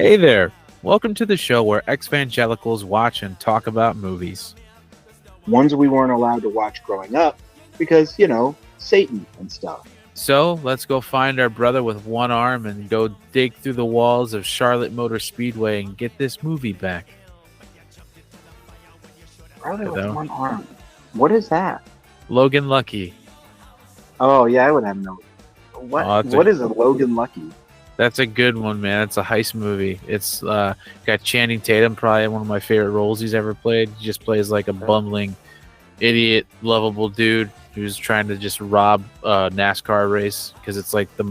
Hey there! Welcome to the show where ex-evangelicals watch and talk about movies. Ones we weren't allowed to watch growing up because, Satan and stuff. So let's go find our brother with one arm and go dig through the walls of Charlotte Motor Speedway and get this movie back. Brother You with know, one arm. What is that? Logan Lucky. Oh, yeah, I would have no. What? Oh, What is a Logan Lucky? that's a good one, man. It's a heist movie. It's got Channing Tatum, probably one of my favorite roles he's ever played. He just plays like a bumbling, idiot, lovable dude who's trying to just rob a NASCAR race because it's like the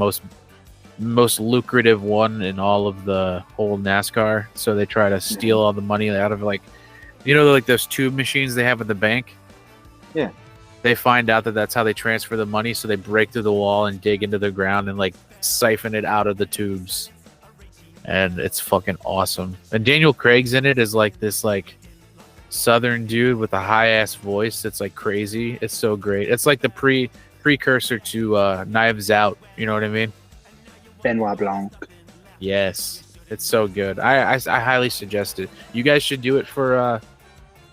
most lucrative one in all of the whole NASCAR. So they try to steal all the money out of like those tube machines they have at the bank. Yeah. They find out that that's how they transfer the money, so they break through the wall and dig into the ground and like siphon it out of the tubes. And it's fucking awesome. And Daniel Craig's in it as like this like southern dude with a high ass voice that's like crazy. It's so great. It's like the precursor to Knives Out. You know what I mean? Benoit Blanc. Yes, it's so good. I highly suggest it. You guys should do it for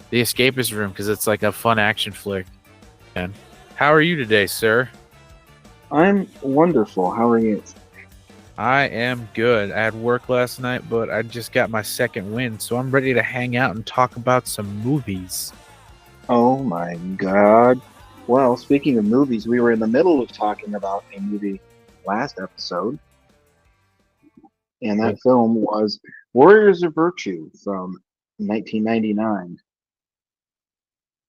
the Escapist Room because it's like a fun action flick. And how are you today, sir? I'm wonderful. How are you? I am good. I had work last night, but I just got my second win, so I'm ready to hang out and talk about some movies. Oh my God. Well, speaking of movies, we were in the middle of talking about a movie last episode, and that film was Warriors of Virtue from 1999.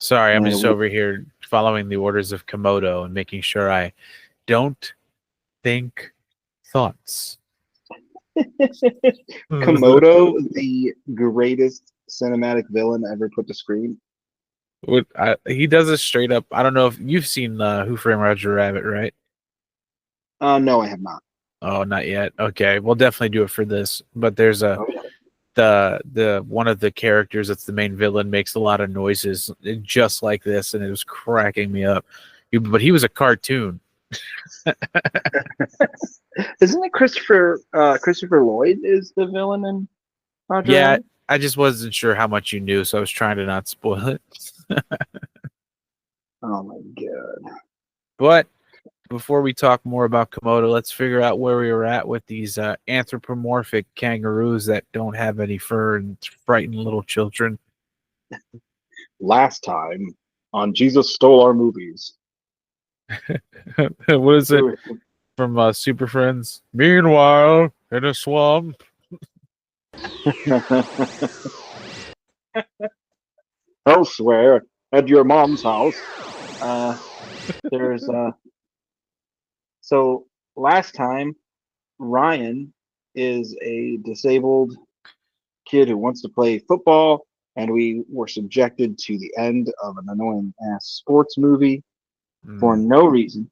Sorry, I'm And just over here following the orders of Komodo and making sure I don't think thoughts. Komodo, the greatest cinematic villain ever put to screen. He does it straight up. I don't know if you've seen Who Framed Roger Rabbit, right? No, I have not. Oh, not yet. Okay, we'll definitely do it for this. But there's Okay. the one of the characters that's the main villain makes a lot of noises just like this, and it was cracking me up. But he was a cartoon. Isn't it Christopher Lloyd is the villain in Roger Yeah, Rabbit? I just wasn't sure how much you knew, so I was trying to not spoil it. Oh my God. But before we talk more about Komodo, let's figure out where we were at with these anthropomorphic kangaroos that don't have any fur and frighten little children. Last time on Jesus Stole Our Movies. What is it from Super Friends? Meanwhile, in a swamp. Elsewhere at your mom's house. There's So last time, Ryan is a disabled kid who wants to play football, and we were subjected to the end of an annoying ass sports movie for no reason.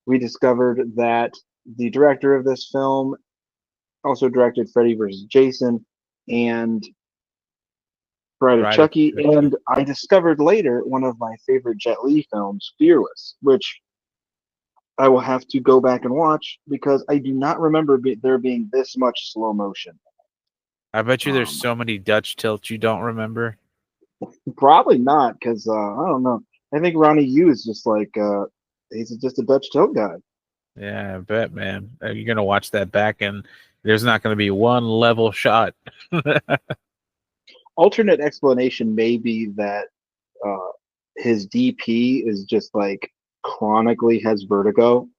We discovered that the director of this film also directed Freddy vs. Jason and Bride of Chucky, and I discovered later one of my favorite Jet Li films, Fearless, which I will have to go back and watch because I do not remember there being this much slow motion. I bet you there's so many Dutch tilts you don't remember. Probably not, because I don't know. I think Ronnie Yu is just like he's just a Dutch tilt guy. Yeah, I bet, man. You're gonna watch that back, and there's not gonna be one level shot. Alternate explanation may be that his DP is just like chronically has vertigo,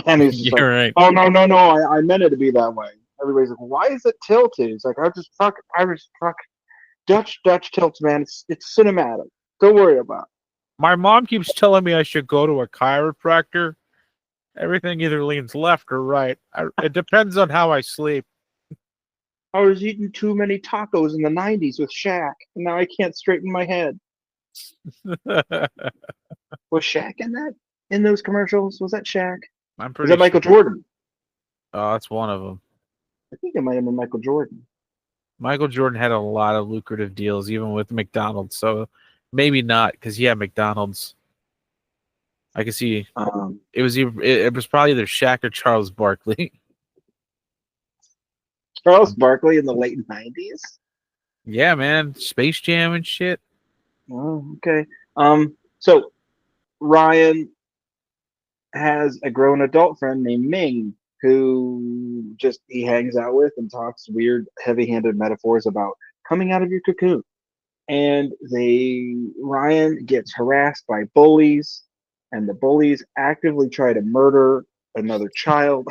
and he's just You're like, right. "Oh no! I meant it to be that way." Everybody's like, "Why is it tilted?" He's like, I was fuck Dutch tilts, man. It's cinematic. Don't worry about it. My mom keeps telling me I should go to a chiropractor. Everything either leans left or right. It depends on how I sleep. I was eating too many tacos in the '90s with Shaq, and now I can't straighten my head. Was Shaq in those commercials? Was that Shaq? I'm Was that Michael Jordan? Oh, that's one of them. I think it might have been Michael Jordan. Michael Jordan had a lot of lucrative deals, even with McDonald's. So maybe not, because he had McDonald's. I can see it was probably either Shaq or Charles Barkley. Charles Barkley in the late 90s? Yeah, man, Space Jam and shit. Oh, okay. So Ryan has a grown adult friend named Ming who just he hangs out with and talks weird, heavy-handed metaphors about coming out of your cocoon. And Ryan gets harassed by bullies, and the bullies actively try to murder another child,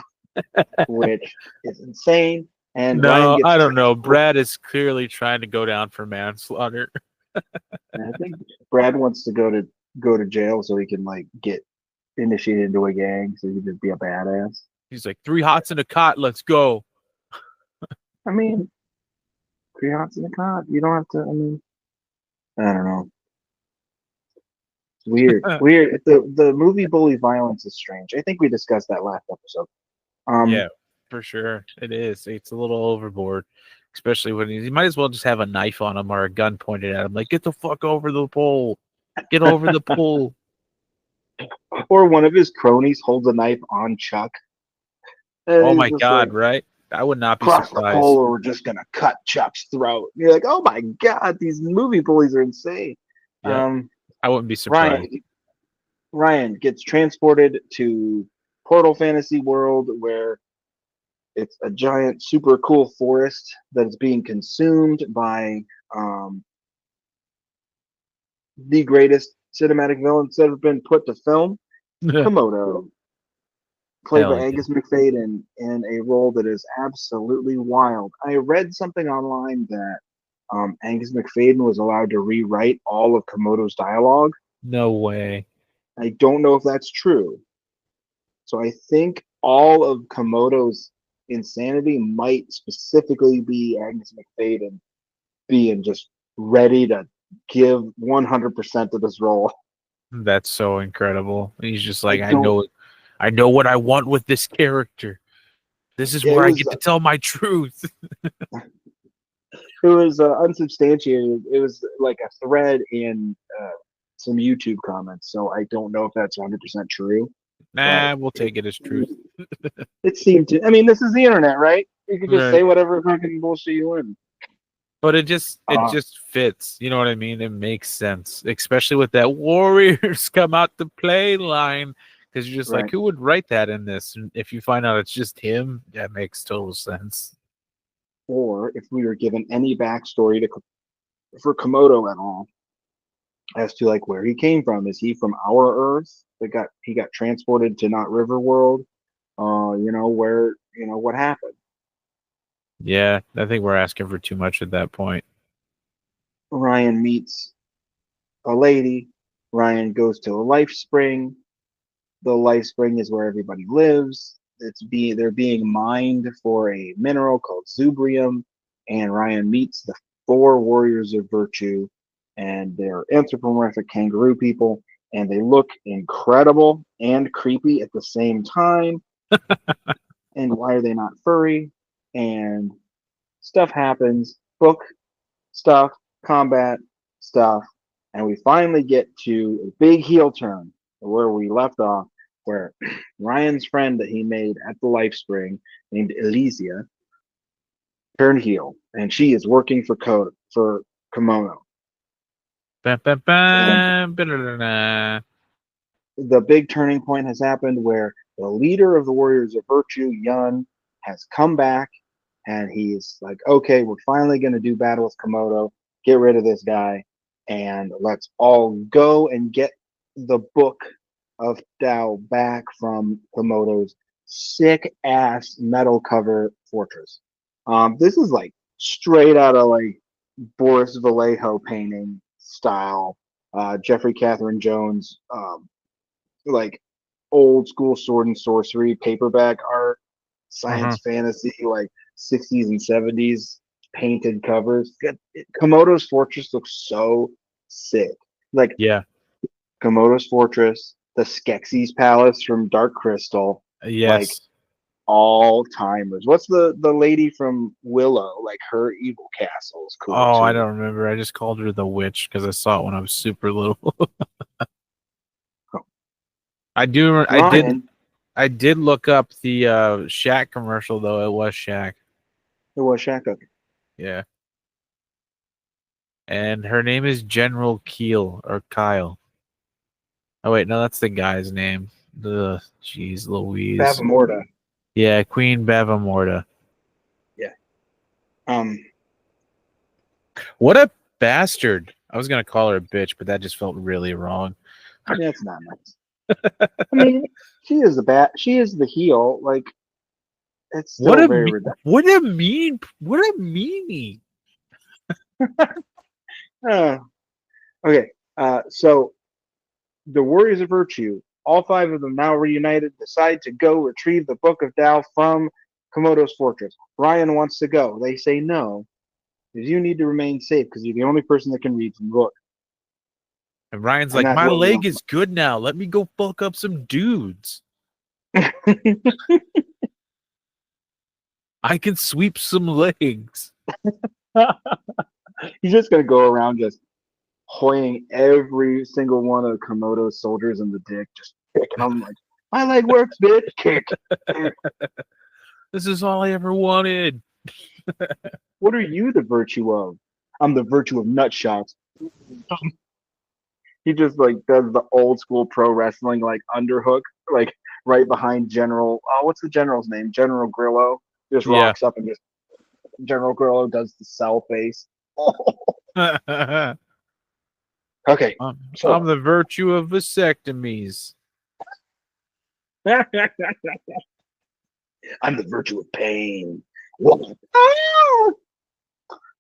which is insane. And Ryan No, gets I don't know. transported. Brad is clearly trying to go down for manslaughter. I think Brad wants to go to jail so he can like get initiated into a gang, so he can just be a badass. He's like, 3 hots in a cot, let's go. I mean, 3 hots in a cot. You don't have to. I mean, I don't know. It's weird. Weird. The movie bully violence is strange. I think we discussed that last episode. Yeah, for sure. It is. It's a little overboard. Especially when you might as well just have a knife on him or a gun pointed at him. Like, get the fuck over the pole. Get over the pole. Or one of his cronies holds a knife on Chuck. And Oh he's my just like, god, right? I would not be cross the pole surprised. or we're just gonna cut Chuck's throat. You're like, oh my god, these movie bullies are insane. Yeah, Um, I wouldn't be surprised. Ryan gets transported to Portal Fantasy World where it's a giant, super cool forest that is being consumed by um, the greatest cinematic villains that have been put to film, Komodo, played by Hell yeah. Angus McFadden in a role that is absolutely wild. I read something online that Angus McFadden was allowed to rewrite all of Komodo's dialogue. No way. I don't know if that's true. So I think all of Komodo's insanity might specifically be Angus McFadden being just ready to give 100% of this role. That's so incredible. He's just like, I don't. I know what I want with this character. This is It where I was get to tell my truth. unsubstantiated. It was like a thread in some YouTube comments. So I don't know if that's 100% true. Nah, we'll take it as truth. It seemed to. I mean, this is the internet, right? You can just Right. say whatever fucking bullshit you want. But it just fits. You know what I mean? It makes sense, especially with that Warriors come out to play line. Because you're just Right. like, who would write that in this? And if you find out it's just him, that makes total sense. Or if we were given any backstory for Komodo at all, as to like where he came from. Is he from our Earth? He got transported to not River World? Where what happened? Yeah, I think we're asking for too much at that point. Ryan meets a lady. Ryan goes to a life spring. The life spring is where everybody lives. They're being mined for a mineral called Zubrium, and Ryan meets the 4 warriors of virtue, and they're anthropomorphic kangaroo people, and they look incredible and creepy at the same time. And why are they not furry? And stuff happens. Book stuff, combat stuff, and we finally get to a big heel turn where we left off, where Ryan's friend that he made at the Life Spring, named Elysia, turned heel, and she is working for Komodo. Bam, bam, bam, ba-da-da-da. The big turning point has happened where the leader of the Warriors of Virtue, Yun, has come back, and he's like, okay, we're finally going to do battle with Komodo, get rid of this guy, and let's all go and get the book of Tao back from Komodo's sick ass metal cover fortress. This is like straight out of like Boris Vallejo painting style, Jeffrey Catherine Jones, like old school sword and sorcery paperback art, science fantasy, like 60s and 70s painted covers. Komodo's Fortress looks so sick. Like Yeah. Komodo's Fortress, the Skeksis Palace from Dark Crystal, like Yes. all timers. What's the lady from Willow? Like her evil castle is cool. Oh, too. I don't remember. I just called her the witch because I saw it when I was super little. I did look up the Shaq commercial though. It was Shaq. It was Shaka. Yeah. And her name is General Keel or Kyle. Oh wait, no, that's the guy's name. The jeez Louise. Bavamorda. Yeah, Queen Bavamorda. Yeah. What a bastard. I was gonna call her a bitch, but that just felt really wrong. That's not nice. I mean, she is the heel. Like, it's still very ridiculous. What a meanie. Okay. So the Warriors of Virtue, all 5 of them now reunited, decide to go retrieve the Book of Tao from Komodo's fortress. Ryan wants to go. They say no, because you need to remain safe because you're the only person that can read from the book. And Ryan's And like, that's my what we leg want. is good now. Let me go fuck up some dudes. I can sweep some legs. He's just gonna go around just hoying every single one of Komodo's soldiers in the dick, just kicking them like, my leg works, bitch. Kick. This is all I ever wanted. What are you the virtue of? I'm the virtue of nut shots. He just like does the old school pro wrestling like underhook, like right behind General. Oh, what's the general's name? General Grillo just Yeah. rocks up and just General Grillo does the cell face. Okay, so I'm the virtue of vasectomies. I'm the virtue of pain.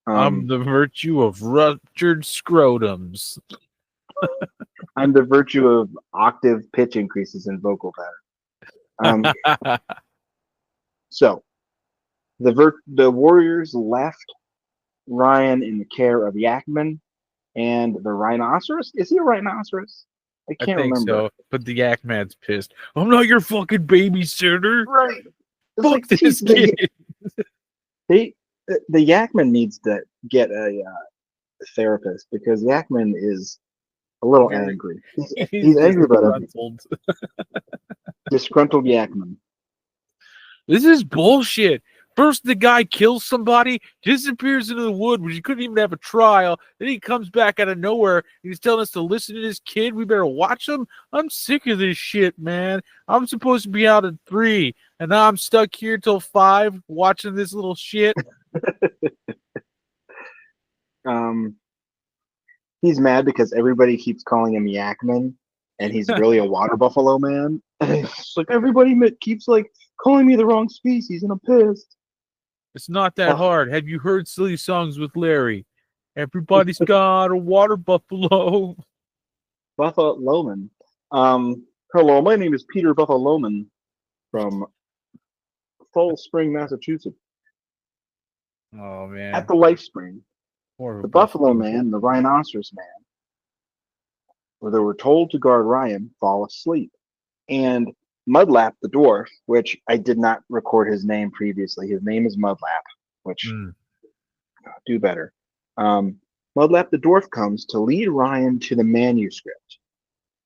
I'm the virtue of ruptured scrotums. I'm the virtue of octave pitch increases in vocal pattern. So the Warriors left Ryan in the care of Yakman and the rhinoceros. Is he a rhinoceros? I I can't think remember. so, but the Yak Man's pissed. I'm not your fucking babysitter. Right. It's Fuck like, this geez, kid. the Yakman needs to get a therapist because Yakman is a little angry. He's angry about everything. Disgruntled Yakman. This is bullshit. First, the guy kills somebody, disappears into the wood, which he couldn't even have a trial. Then he comes back out of nowhere and he's telling us to listen to this kid. We better watch him. I'm sick of this shit, man. I'm supposed to be out at 3, and now I'm stuck here till 5 watching this little shit. He's mad because everybody keeps calling him Yakman, and he's really a water buffalo man. It's like everybody keeps like calling me the wrong species, and I'm pissed. It's not that hard. Have you heard Silly Songs with Larry? Everybody's got a water buffalo. Buffa Loman. Hello, my name is Peter Buffa Loman from Fall Spring, Massachusetts. Oh man. At the Life Spring. The Buffalo Man and the Rhinoceros Man, where they were told to guard Ryan, fall asleep. And Mudlap the dwarf, which I did not record his name previously. His name is Mudlap, which do better. Mudlap the dwarf comes to lead Ryan to the manuscript,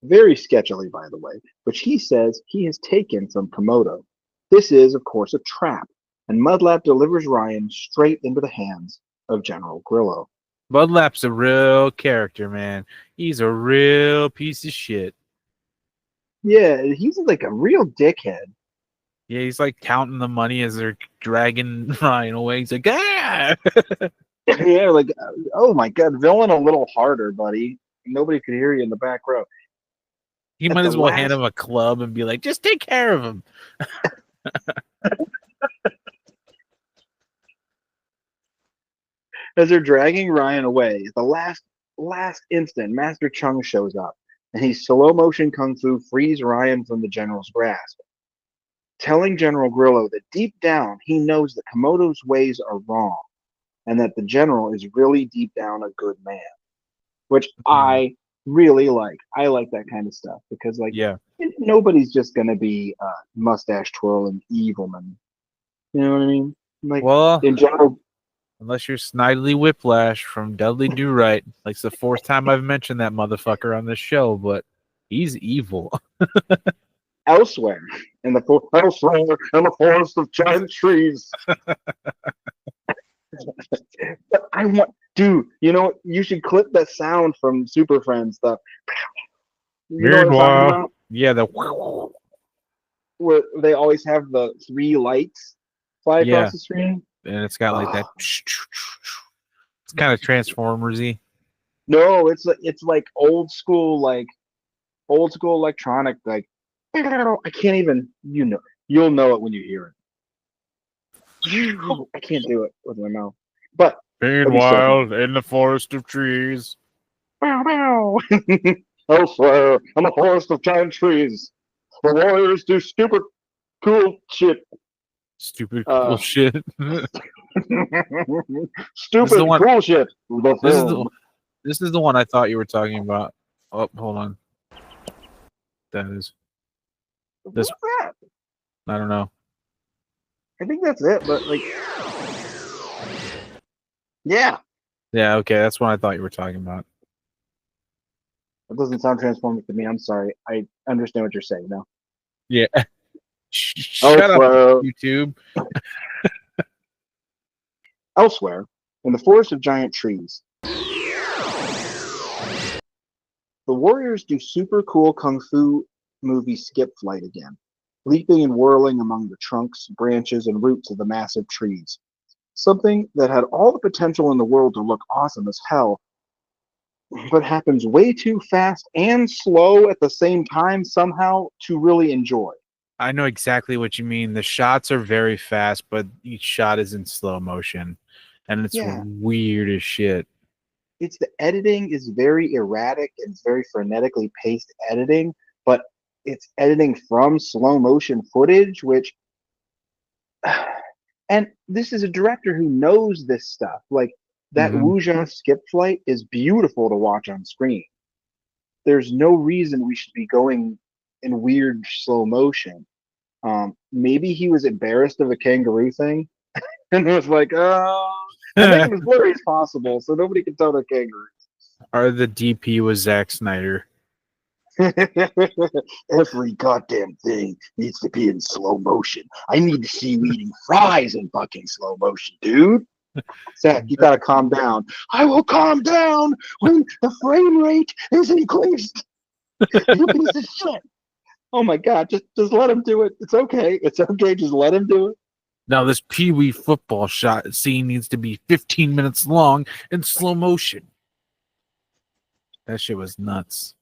very sketchily, by the way, which he says he has taken from Komodo. This is, of course, a trap, and Mudlap delivers Ryan straight into the hands of General Grillo. Mudlap's a real character, man. He's a real piece of shit. Yeah, he's like a real dickhead. Yeah, he's like counting the money as they're dragging Ryan away. He's like, ah! Yeah, like, oh my god, villain a little harder, buddy. Nobody could hear you in the back row. He might as well hand him a club and be like, just take care of him. As they're dragging Ryan away, at the last instant, Master Chung shows up, and he slow motion kung fu frees Ryan from the general's grasp, telling General Grillo that deep down he knows that Komodo's ways are wrong, and that the general is really deep down a good man, which I really like. I like that kind of stuff because, like, nobody's just gonna be mustache twirling evil man. You know what I mean? Like, well, in general. Unless you're Snidely Whiplash from Dudley Do Right. Like, it's the 4th time I've mentioned that motherfucker on this show, but he's evil. Elsewhere in the forest of giant trees. But I want, dude. You know, you should clip that sound from Super Friends stuff. You know what I'm talking Meanwhile, about? yeah, Where they always have the three lights fly yeah, across the screen. and it's got like that. Oh, It's kind of Transformersy. no, it's like old school electronic. Like I can't even. You'll know it when you hear it. I can't do it with my mouth, but that'd be so fun. Meanwhile, in the forest of trees. Bow, bow. Elsewhere, in a forest of giant trees, the warriors do stupid, cool shit. Stupid cool Uh, shit. This is the stupid, one. cool shit. The This is the. film. This is the one I thought you were talking about. Oh, hold on. That is. What's that? I don't know. I think that's it, but like, yeah, Yeah. Okay, that's what I thought you were talking about. it doesn't sound transformative to me. I'm sorry. I understand what you're saying now. Yeah. Shut up, Elsewhere, YouTube. elsewhere, in the forest of giant trees, the warriors do super cool kung fu movie skip flight again, leaping and whirling among the trunks, branches, and roots of the massive trees. Something that had all the potential in the world to look awesome as hell, but happens way too fast and slow at the same time somehow to really enjoy. I know exactly what you mean. The shots are very fast, but each shot is in slow motion, and it's Yeah, weird as shit. it's the editing is very erratic and it's very frenetically paced editing, but it's editing from slow motion footage, which and this is a director who knows this stuff. Like that Hmm. Wuja skip flight is beautiful to watch on screen. There's no reason we should be going in weird slow motion. Maybe he was embarrassed of the kangaroo thing and was like, oh, I make it as blurry as possible so nobody can tell they're kangaroos. Or the DP was Zack Snyder. Every goddamn thing needs to be in slow motion. I need to see you eating fries in fucking slow motion, dude. Zach, you gotta calm down. I will calm down when the frame rate is increased. You piece of shit. Oh my god, just let him do it. It's okay. It's okay. Just let him do it. Now this Pee Wee football shot scene needs to be 15 minutes long in slow motion. That shit was nuts.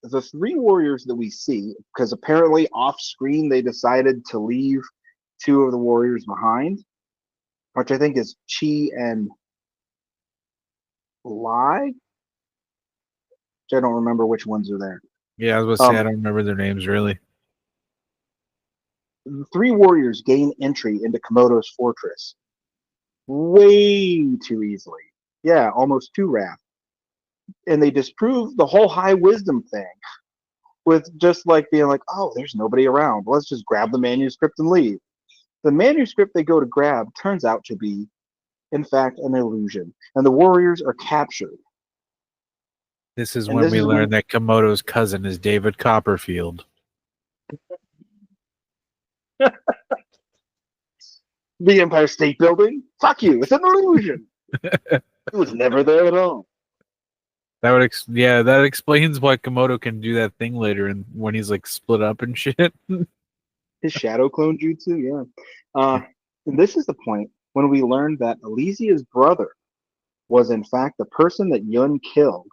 The three warriors that we see, because apparently off screen they decided to leave two of the warriors behind, which I think is Chi and Lai. Which I don't remember which ones are there. Yeah, I was about to say I don't remember their names really. The three warriors gain entry into Komodo's fortress way too easily. Yeah, almost too wrath. And they disprove the whole high wisdom thing with just like being like, oh, there's nobody around. Let's just grab the manuscript and leave. The manuscript they go to grab turns out to be, in fact, an illusion. And the warriors are captured. This is And when this we is learn when that Komodo's cousin is David Copperfield. the Empire State Building, fuck you, it's an illusion. It was never there at all. That would that explains why Komodo can do that thing later and when he's like split up and shit. His shadow clone jutsu, yeah. And this is the point when we learned that Elysia's brother was in fact the person that Yun killed,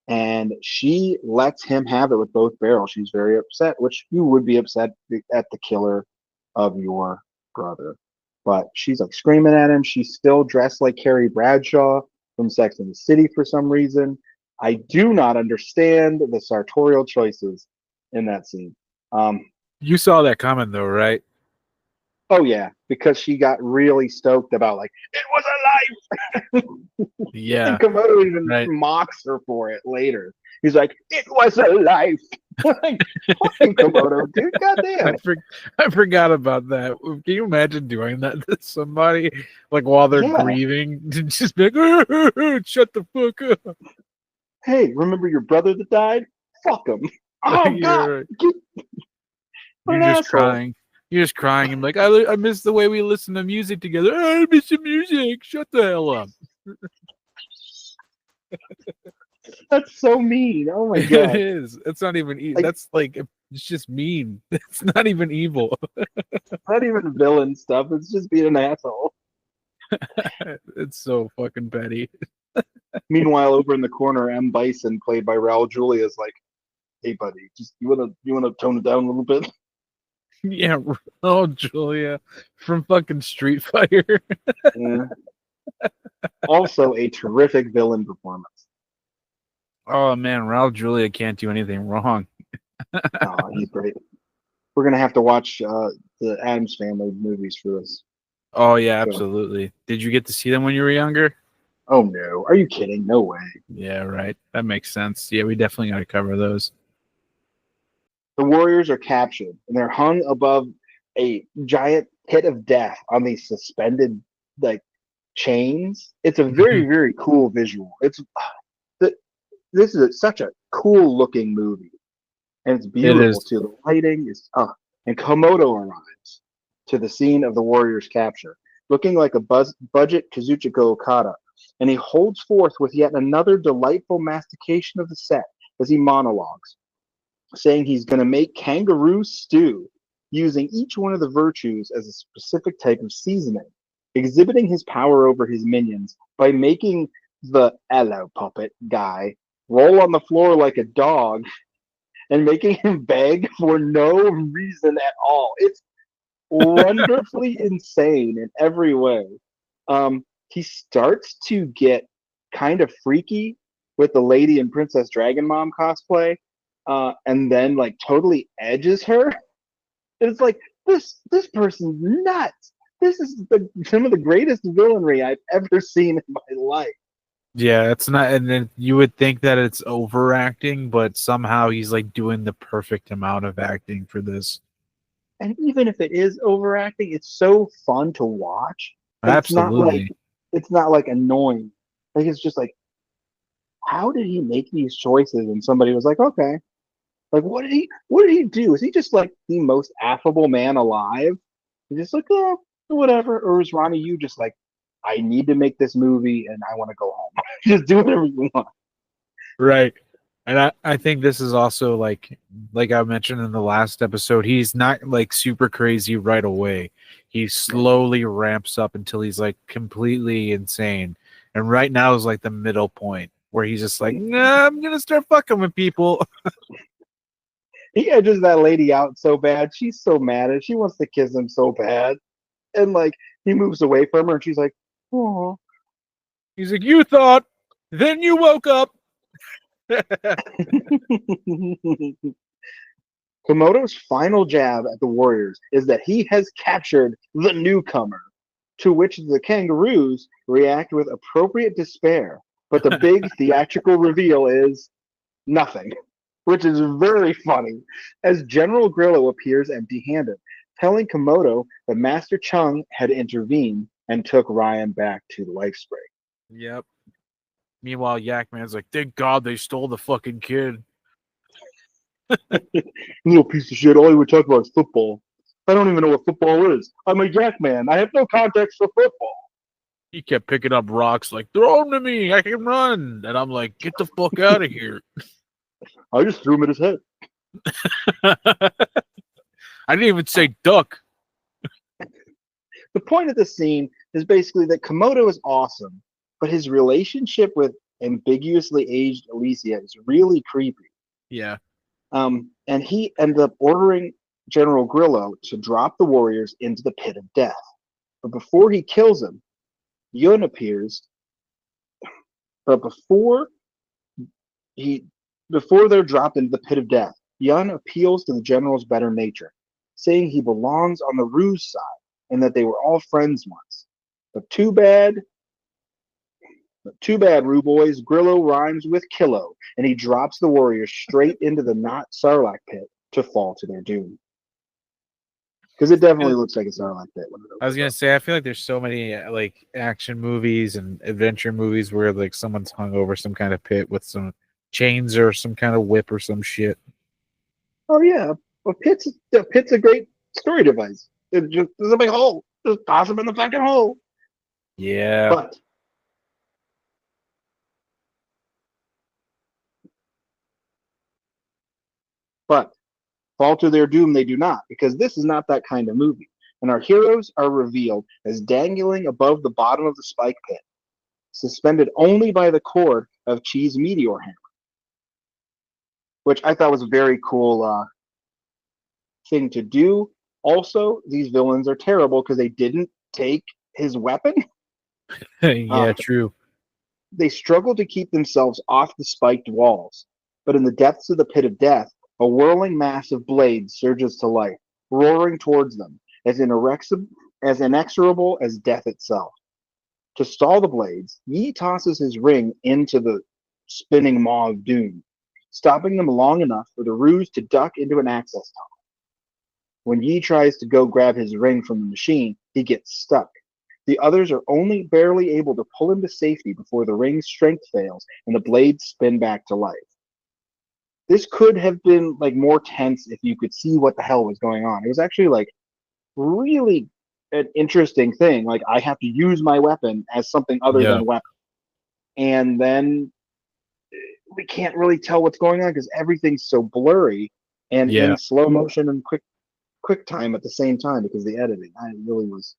and she lets him have it with both barrels. She's very upset, which you would be upset at the killer of your brother. But she's like screaming at him. She's still dressed like Carrie Bradshaw from Sex and the City for some reason. I do not understand the sartorial choices in that scene. You saw that coming though, right? Oh yeah, because she got really stoked about like it was a life, Yeah, and Komodo even right. mocks her for it later. He's like, "It was a life." Like, fucking Komodo, dude, goddamn. I forgot about that. Can you imagine doing that to somebody like while they're Yeah. grieving? Just be like, shut the fuck up. Hey, remember your brother that died? Fuck him. Oh God, You're, what you're an just asshole. crying. You're just crying and like, I miss the way we listen to music together. I miss the music. Shut the hell up. That's so mean. Oh my It god. is. It's not even. Like, That's like it's just mean. It's not even evil. not even villain stuff. It's just being an asshole. It's so fucking petty. Meanwhile, over in the corner, M. Bison, played by Raul Julia, is like, "Hey, buddy, just you wanna tone it down a little bit?" Yeah. Oh, Julia from fucking Street Fighter. Yeah. Also, a terrific villain performance. Oh man, Raul Julia can't do anything wrong. Oh, he's great. We're gonna have to watch the Addams Family movies for this. Oh yeah, So, absolutely. Did you get to see them when you were younger? oh no, are you kidding? No way. Yeah, right. That makes sense. Yeah, we definitely got to cover those. The Warriors are captured and they're hung above a giant pit of death on these suspended like chains. It's a very very cool visual. This is such a cool looking movie, and it's It beautiful is. too. The lighting is and Komodo arrives to the scene of the Warriors' capture, looking like a budget Kazuchika Okada, and he holds forth with yet another delightful mastication of the set as he monologues, saying he's going to make kangaroo stew using each one of the virtues as a specific type of seasoning, exhibiting his power over his minions by making the hello puppet guy roll on the floor like a dog and making him beg for no reason at all. It's wonderfully insane in every way. He starts to get kind of freaky with the Lady and Princess Dragon Mom cosplay, and then like totally edges her. It's like this person's nuts. This is some of the greatest villainry I've ever seen in my life. Yeah, it's not, and then you would think that it's overacting, but somehow he's like doing the perfect amount of acting for this. And even if it is overacting, it's so fun to watch. And Absolutely. it's not like annoying. Like it's just like, how did he make these choices? And somebody was like, okay. Like what did he do? Is he just like the most affable man alive? He's just like, oh, whatever. Or is Ronnie Yu just like, I need to make this movie and I want to go home. Just do whatever you want. Right. And I think this is also like I mentioned in the last episode, he's not like super crazy right away. He slowly ramps up until he's like completely insane. And right now is like the middle point where he's just like, nah, I'm gonna start fucking with people. He edges that lady out so bad. She's so mad and she wants to kiss him so bad. And like he moves away from her and she's like, oh. He's like, you thought, then you woke up. Komodo's final jab at the Warriors is that he has captured the newcomer, to which the kangaroos react with appropriate despair. But the big theatrical reveal is nothing, which is very funny, as General Grillo appears empty handed, telling Komodo that Master Chung had intervened and took Ryan back to the life spray. Yep. Meanwhile, Yakman's like, thank God they stole the fucking kid. Little piece of shit, all he would talk about is football. I don't even know what football is. I'm a Yak man. I have no context for football. He kept picking up rocks like, throw them to me, I can run. And I'm like, get the fuck out of here. I just threw him at his head. I didn't even say duck. The point of the scene is basically that Komodo is awesome, but his relationship with ambiguously aged Alicia is really creepy. Yeah. And he ended up ordering General Grillo to drop the Warriors into the pit of death. But before he kills him, Yun appears. But before they're dropped into the pit of death, Yun appeals to the general's better nature, saying he belongs on the Ruse side and that they were all friends once. But too bad, Rue boys. Grillo rhymes with Killo, and he drops the Warriors straight into the not Sarlacc pit to fall to their doom. Because it definitely looks like a Sarlacc pit. I was gonna say, I feel like there's so many like action movies and adventure movies where like someone's hung over some kind of pit with some chains or some kind of whip or some shit. Oh yeah, a pit's a great story device. There's a big hole. Just toss him in the fucking hole. Yeah. But fall to their doom they do not, because this is not that kind of movie. And our heroes are revealed as dangling above the bottom of the spike pit, suspended only by the cord of Chi's meteor hammer, which I thought was a very cool thing to do. Also, these villains are terrible because they didn't take his weapon. Yeah, true. They struggle to keep themselves off the spiked walls, but in the depths of the pit of death, a whirling mass of blades surges to life, roaring towards them, as inexorable as death itself. To stall the blades, Yi tosses his ring into the spinning maw of doom, stopping them long enough for the ruse to duck into an access tunnel. When Yi tries to go grab his ring from the machine, he gets stuck. The others are only barely able to pull him to safety before the ring's strength fails and the blades spin back to life. This could have been like more tense if you could see what the hell was going on. It was actually like really an interesting thing. Like I have to use my weapon as something other Yeah. than weapon. And then we can't really tell what's going on because everything's so blurry and Yeah. in slow motion and quick time at the same time because the editing. I really was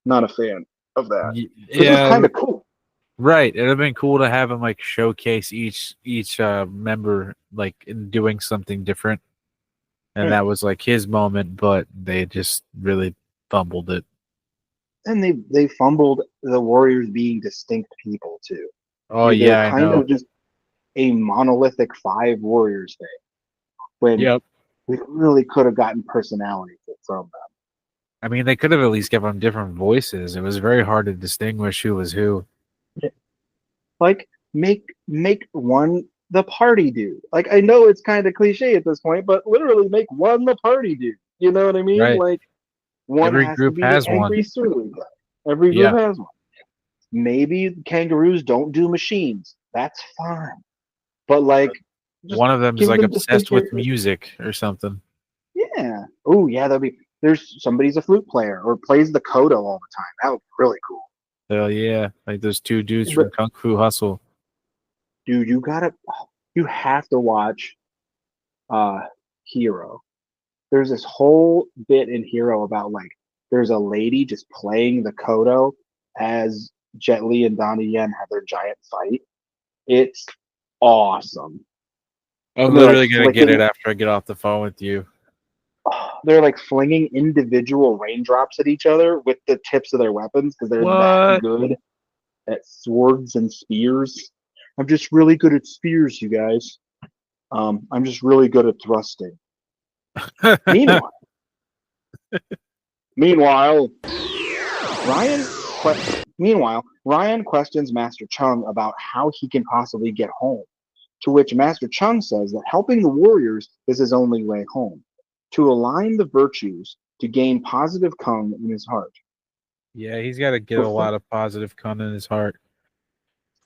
not a fan of that. It was Yeah. kind of cool. Right. It'd have been cool to have him like showcase each member like in doing something different. And that was like his moment, but they just really fumbled it. And they fumbled the Warriors being distinct people too. Oh They're yeah, I kind know. of just a monolithic 5 Warriors thing. When Yep. we really could have gotten personality from them. I mean, they could have at least given them different voices. It was very hard to distinguish who was who. Like make one the party dude. Like I know it's kind of cliche at this point, but literally make one the party dude. You know what I mean? Right. Like one Every has to group be the has one. angry surly guy. Every group Yeah. has one. Maybe kangaroos don't do machines. That's fine. But like just One of them is give like them distinct obsessed with characters. music or something. Yeah. Oh yeah, there's somebody's a flute player or plays the kodo all the time. That would be really cool. Hell yeah. Like those two dudes But from Kung Fu Hustle. dude, you have to watch Hero. There's this whole bit in Hero about like there's a lady just playing the kodo as Jet Li and Donnie Yen have their giant fight. It's awesome. I'm And they're literally like gonna get it flicking, after I get off the phone with you. they're like flinging individual raindrops at each other with the tips of their weapons because they're that What? good at swords and spears. I'm just really good at spears, you guys. I'm just really good at thrusting. Meanwhile, meanwhile, Ryan. Meanwhile, Ryan questions Master Chung about how he can possibly get home. To which Master Chung says that helping the warriors is his only way home. To align the virtues to gain positive kung in his heart. Yeah, he's got to get a Before, lot of positive cum in his heart.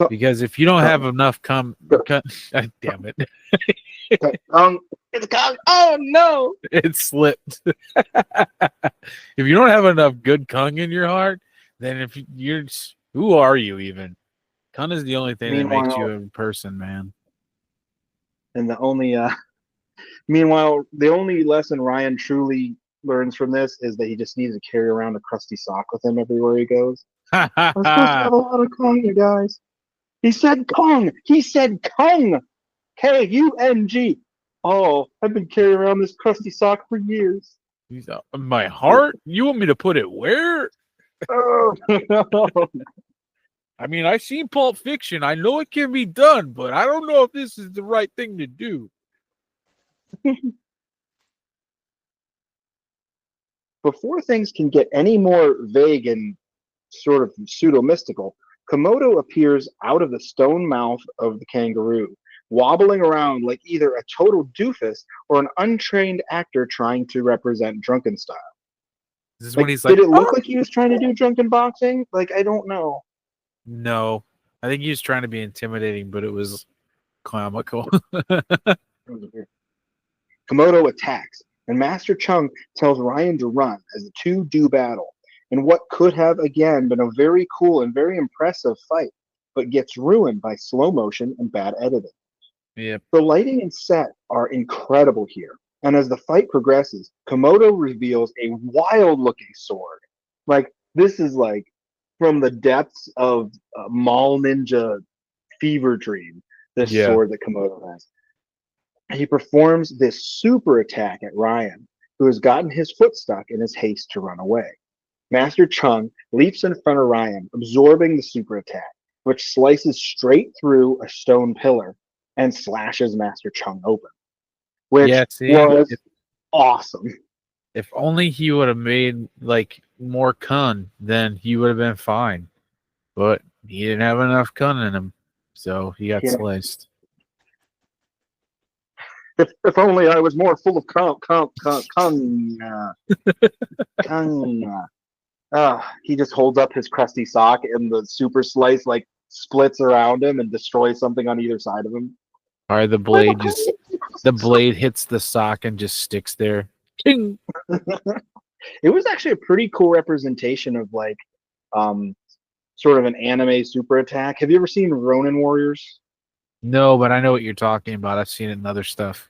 Because if you don't have enough cum, God damn it, it's kung. Oh no! it slipped. If you don't have enough good kung in your heart, then if you're, who are you even? Kung is the only thing that makes you a person, man. And meanwhile, the only lesson Ryan truly learns from this is that he just needs to carry around a crusty sock with him everywhere he goes. I'm supposed to have a lot of kung, you guys. He said kung. He said kung. Kung. Oh, I've been carrying around this crusty sock for years. My heart? You want me to put it where? Oh, I mean, I've seen Pulp Fiction. I know it can be done, but I don't know if this is the right thing to do. Before things can get any more vague and sort of pseudo-mystical, Komodo appears out of the stone mouth of the kangaroo, wobbling around like either a total doofus or an untrained actor trying to represent drunken style. This is Like, when he's like, did it look like he was trying to do drunken boxing? Like, I don't know. No, I think he was trying to be intimidating, but it was comical. Komodo attacks, and Master Chung tells Ryan to run as the two do battle in what could have again been a very cool and very impressive fight, but gets ruined by slow motion and bad editing. Yep. The lighting and set are incredible here, and as the fight progresses, Komodo reveals a wild looking sword. Like, this is like from the depths of Mall Ninja fever dream, this Yeah. sword that Komodo has. He performs this super attack at Ryan, who has gotten his foot stuck in his haste to run away. Master Chung leaps in front of Ryan, absorbing the super attack, which slices straight through a stone pillar and slashes Master Chung open, which Yeah, see, was awesome. if only he would have made like more kun, then he would have been fine. But he didn't have enough kun in him, so he got Yeah. sliced. If only I was more full of he just holds up his crusty sock and the super slice like splits around him and destroys something on either side of him. All right, the blade hits the sock and just sticks there. King. It was actually a pretty cool representation of like sort of an anime super attack. Have you ever seen Ronin Warriors? No, but I know what you're talking about. I've seen it in other stuff.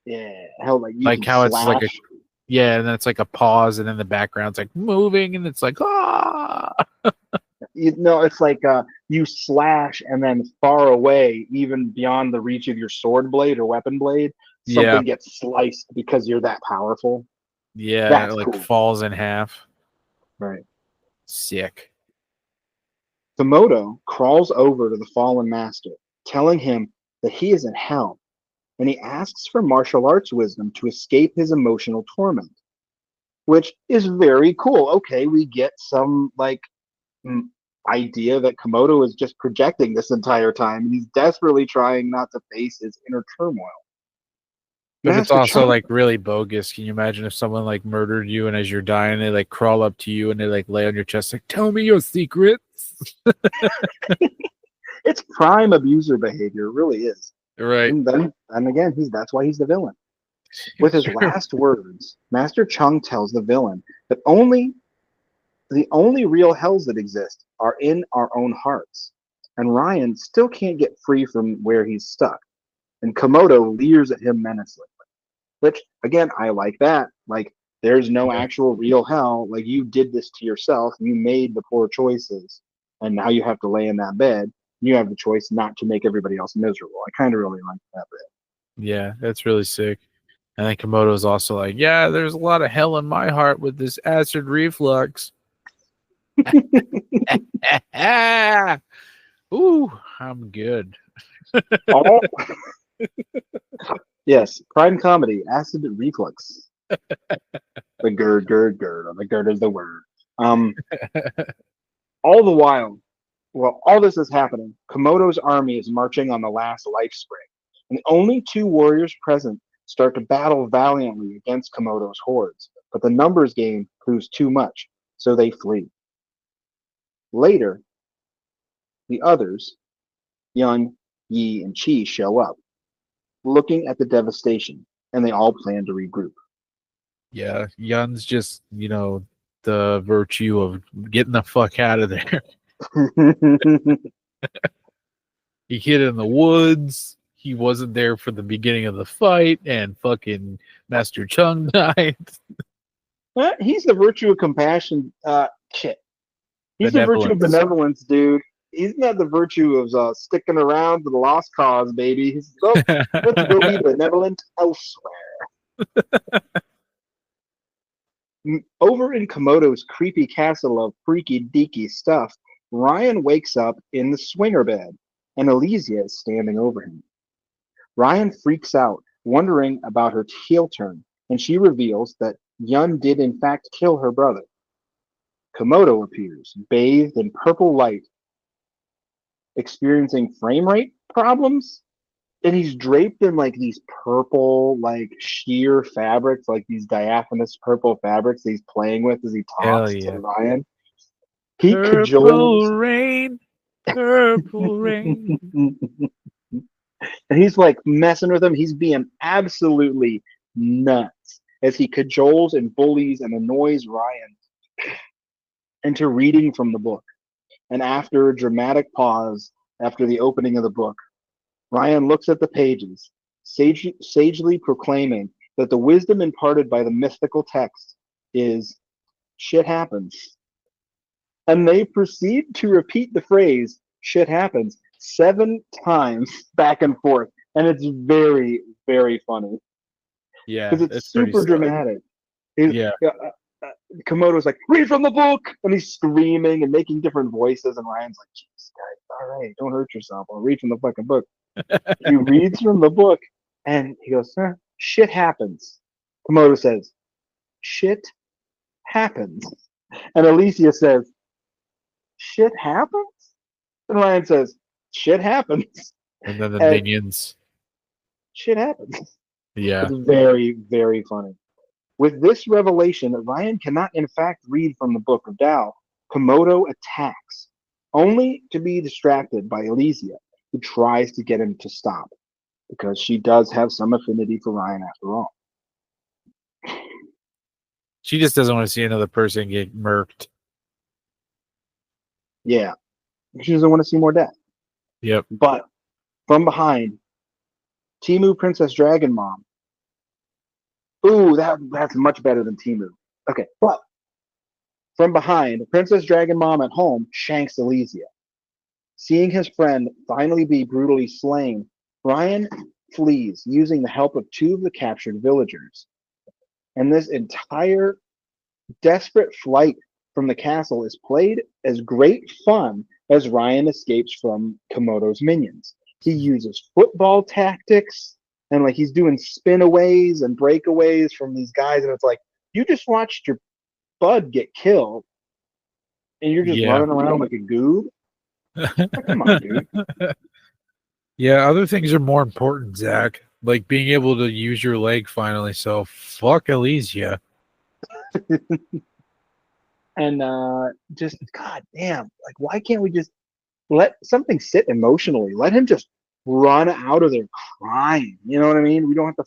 Yeah, hell, like you Like can how it's like slash. yeah, and then it's like a pause, and then the background's like moving, and it's like ah. It's like you slash and then far away, even beyond the reach of your sword blade or weapon blade, something gets sliced because you're that powerful. Yeah, That's like cool. falls in half. Right. Sick. Komodo crawls over to the fallen master, telling him that he is in hell, and he asks for martial arts wisdom to escape his emotional torment, which is very cool. Okay, we get some like idea that Komodo is just projecting this entire time, and he's desperately trying not to face his inner turmoil. But it's Master also Chung- like really bogus. Can you imagine if someone like murdered you, and as you're dying, they like crawl up to you and they like lay on your chest, like, tell me your secrets? It's prime abuser behavior, it really is. Right. And again, that's why he's the villain. With his last words, Master Chung tells the villain that the only real hells that exist are in our own hearts. And Ryan still can't get free from where he's stuck. And Komodo leers at him menacingly. Which, again, I like that. Like, there's no actual real hell. Like, you did this to yourself. You made the poor choices. And now you have to lay in that bed. You have the choice not to make everybody else miserable. I kind of really like that bit. Yeah, that's really sick. And then Komodo's also like, yeah, there's a lot of hell in my heart with this acid reflux. Ooh, I'm good. Yes, prime comedy, acid reflux. The gird, or the gird is the word. All the while, all this is happening, Komodo's army is marching on the last life spring, and only two warriors present start to battle valiantly against Komodo's hordes, but the numbers game proves too much, so they flee. Later, the others, Yun, Yi, and Chi, show up, looking at the devastation, and they all plan to regroup. Yeah, Yun's just, the virtue of getting the fuck out of there. He hid in the woods. He wasn't there for the beginning of the fight, and fucking Master Chung died. He's the virtue of compassion. Shit. He's the virtue of benevolence, dude. He's not the virtue of sticking around for the lost cause, baby. He's let's go be benevolent elsewhere. Over in Komodo's creepy castle of freaky deaky stuff, Ryan wakes up in the swinger bed, and Elysia is standing over him. Ryan freaks out, wondering about her heel turn, and she reveals that Yun did in fact kill her brother. Komodo appears, bathed in purple light, experiencing frame rate problems, and he's draped in like these purple, like sheer fabrics, like these diaphanous purple fabrics that he's playing with as he talks to Ryan. He Purple rain, purple rain. And he's like messing with him. He's being absolutely nuts. as he cajoles and bullies and annoys Ryan into reading from the book. And after a dramatic pause after the opening of the book, Ryan looks at the pages, sagely proclaiming that the wisdom imparted by the mythical text is shit happens. And they proceed to repeat the phrase shit happens 7 times back and forth. And it's very, very funny Yeah, because it's it's pretty super solid. dramatic. Yeah. Komodo's like, read from the book, and he's screaming and making different voices, and Ryan's like, jeez, guys, all right, don't hurt yourself. I'll read from the fucking book. He reads from the book, and he goes, shit happens. Komodo says, shit happens. And Alicia says, shit happens? And Ryan says, shit happens. And then the And minions. shit happens. Yeah. It's very, very funny. With this revelation that Ryan cannot in fact read from the Book of Tao, Komodo attacks, only to be distracted by Elysia, who tries to get him to stop, because she does have some affinity for Ryan after all. She just doesn't want to see another person get murked. Yeah, she doesn't want to see more death. Yep. But from behind, Timu Princess Dragon Mom. Ooh, that's much better than Timu. Okay, but from behind, Princess Dragon Mom at home shanks Elysia. Seeing his friend finally be brutally slain, Ryan flees using the help of 2 of the captured villagers. And this entire desperate flight from the castle is played as great fun as Ryan escapes from Komodo's minions. He uses football tactics, and like he's doing spinaways and breakaways from these guys, and it's like you just watched your bud get killed, and you're just running around like a goob. Come on, dude. Yeah, other things are more important, Zach. Like being able to use your leg finally. So fuck Elysia. And just god damn, like why can't we just let something sit emotionally? Let him just run out of there crying. You know what I mean? We don't have to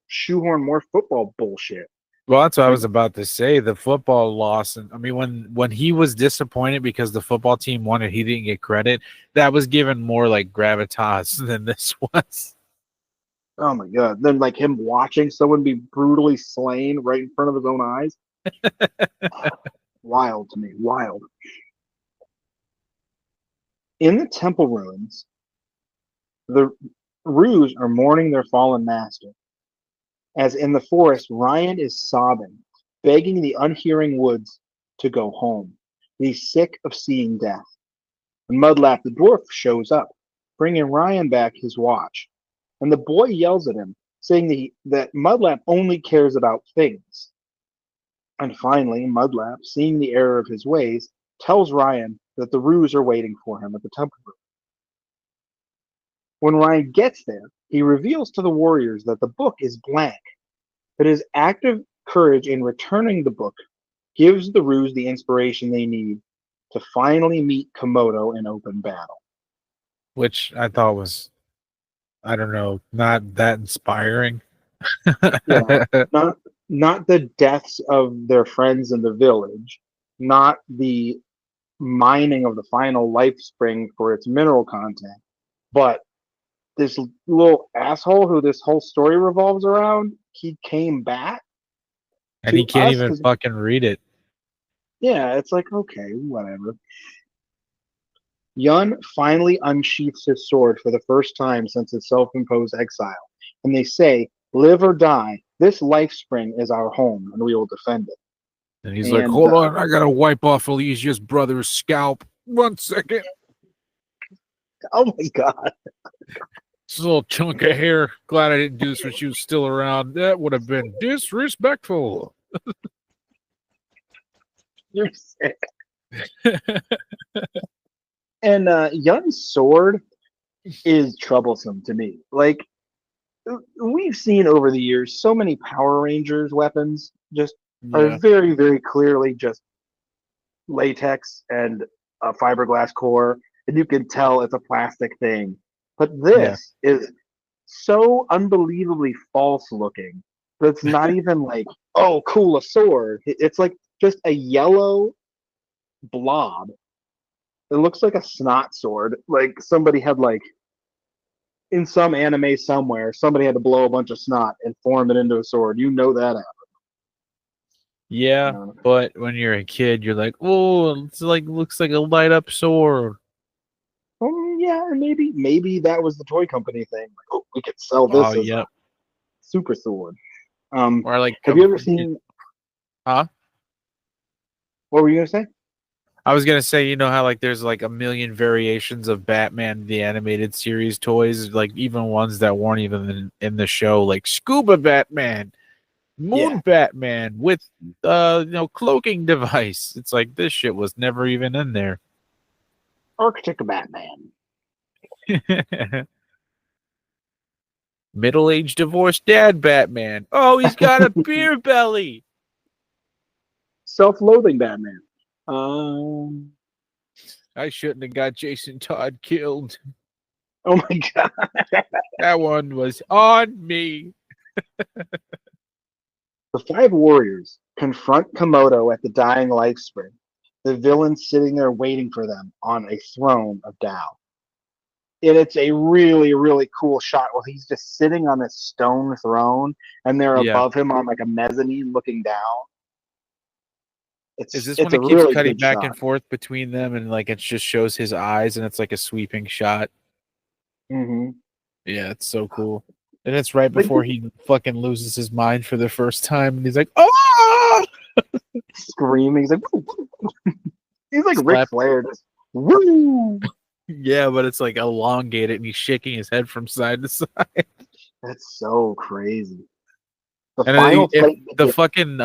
shoehorn more football bullshit. Well, that's what I was about to say. The football loss, and I mean, when he was disappointed because the football team won and he didn't get credit, that was given more like gravitas than this was. Oh my god! Then like him watching someone be brutally slain right in front of his own eyes. Wild to me. Wild. In the temple ruins, the Ruse are mourning their fallen master. As in the forest, Ryan is sobbing, begging the unhearing woods to go home. He's sick of seeing death. And Mudlap the dwarf shows up, bringing Ryan back his watch. And the boy yells at him, saying that Mudlap only cares about things. And finally, Mudlap, seeing the error of his ways, tells Ryan that the Ruse are waiting for him at the temple room. When Ryan gets there, he reveals to the warriors that the book is blank, but his active courage in returning the book gives the Ruse the inspiration they need to finally meet Komodo in open battle. Which I thought was, I don't know, not that inspiring. Yeah, not the deaths of their friends in the village, not the mining of the final life spring for its mineral content, but this little asshole who this whole story revolves around, he came back And to he can't us even 'cause- fucking read it. yeah, it's like, okay, whatever. Yun finally unsheaths his sword for the first time since his self-imposed exile, and they say, live or die, this life spring is our home, and we will defend it. And he's like, hold on, I gotta wipe off Elysia's brother's scalp. 1 second. Oh my god. This little chunk of hair. Glad I didn't do this when she was still around. That would have been disrespectful. You're sick. And Yun's sword is troublesome to me. Like, we've seen over the years so many Power Rangers weapons just are very, very clearly just latex and a fiberglass core, and you can tell it's a plastic thing. But this is so unbelievably false looking that's not even like, oh, cool, a sword. It's like just a yellow blob. It looks like a snot sword. Like somebody had like in some anime somewhere, somebody had to blow a bunch of snot and form it into a sword. You know that happened. Yeah, but when you're a kid, you're like, oh, it's like looks like a light up sword. Yeah, maybe that was the toy company thing. Like, oh, we could sell this Oh, as a yep. super sword. Or like, Have you ever seen? Huh? What were you gonna say? I was gonna say, you know how like there's like a million variations of Batman the animated series toys, like even ones that weren't even in the show, like Scuba Batman, Moon Yeah, Batman with cloaking device. It's like this shit was never even in there. Arctic Batman. Middle-aged divorced dad Batman. Oh, he's got a beer belly. Self-loathing Batman. Um. I shouldn't have got Jason Todd killed. Oh my god. That one was on me. The five warriors confront Komodo at the dying life spring. The villain sitting there waiting for them on a throne of Tao. And it's a really, really cool shot where he's just sitting on this stone throne and they're Yeah. above him on like a mezzanine looking down. Is this It's when a it keeps really cutting good back shot. and forth between them and like it just shows his eyes and it's like a sweeping shot? Mm-hmm. Yeah, it's so cool. And it's right Like before he fucking loses his mind for the first time and he's like, oh! screaming. He's like, woo, woo. He's like Ric Slap. Flair. Just, woo. Yeah, but it's like elongated and he's shaking his head from side to side. That's so crazy. The And final if fight. the fucking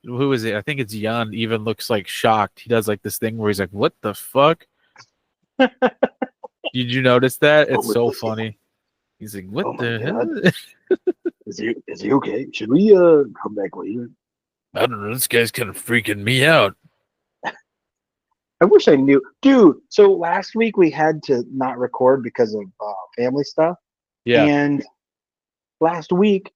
who is it? I think it's Yan even looks like shocked. He does like this thing where he's like, what the fuck? Did you notice that? It's so funny. He's like, what Oh my the god. hell? Is he okay? Should we come back later? I don't know. This guy's kind of freaking me out. I wish I knew, dude. So last week we had to not record because of family stuff, Yeah. and last week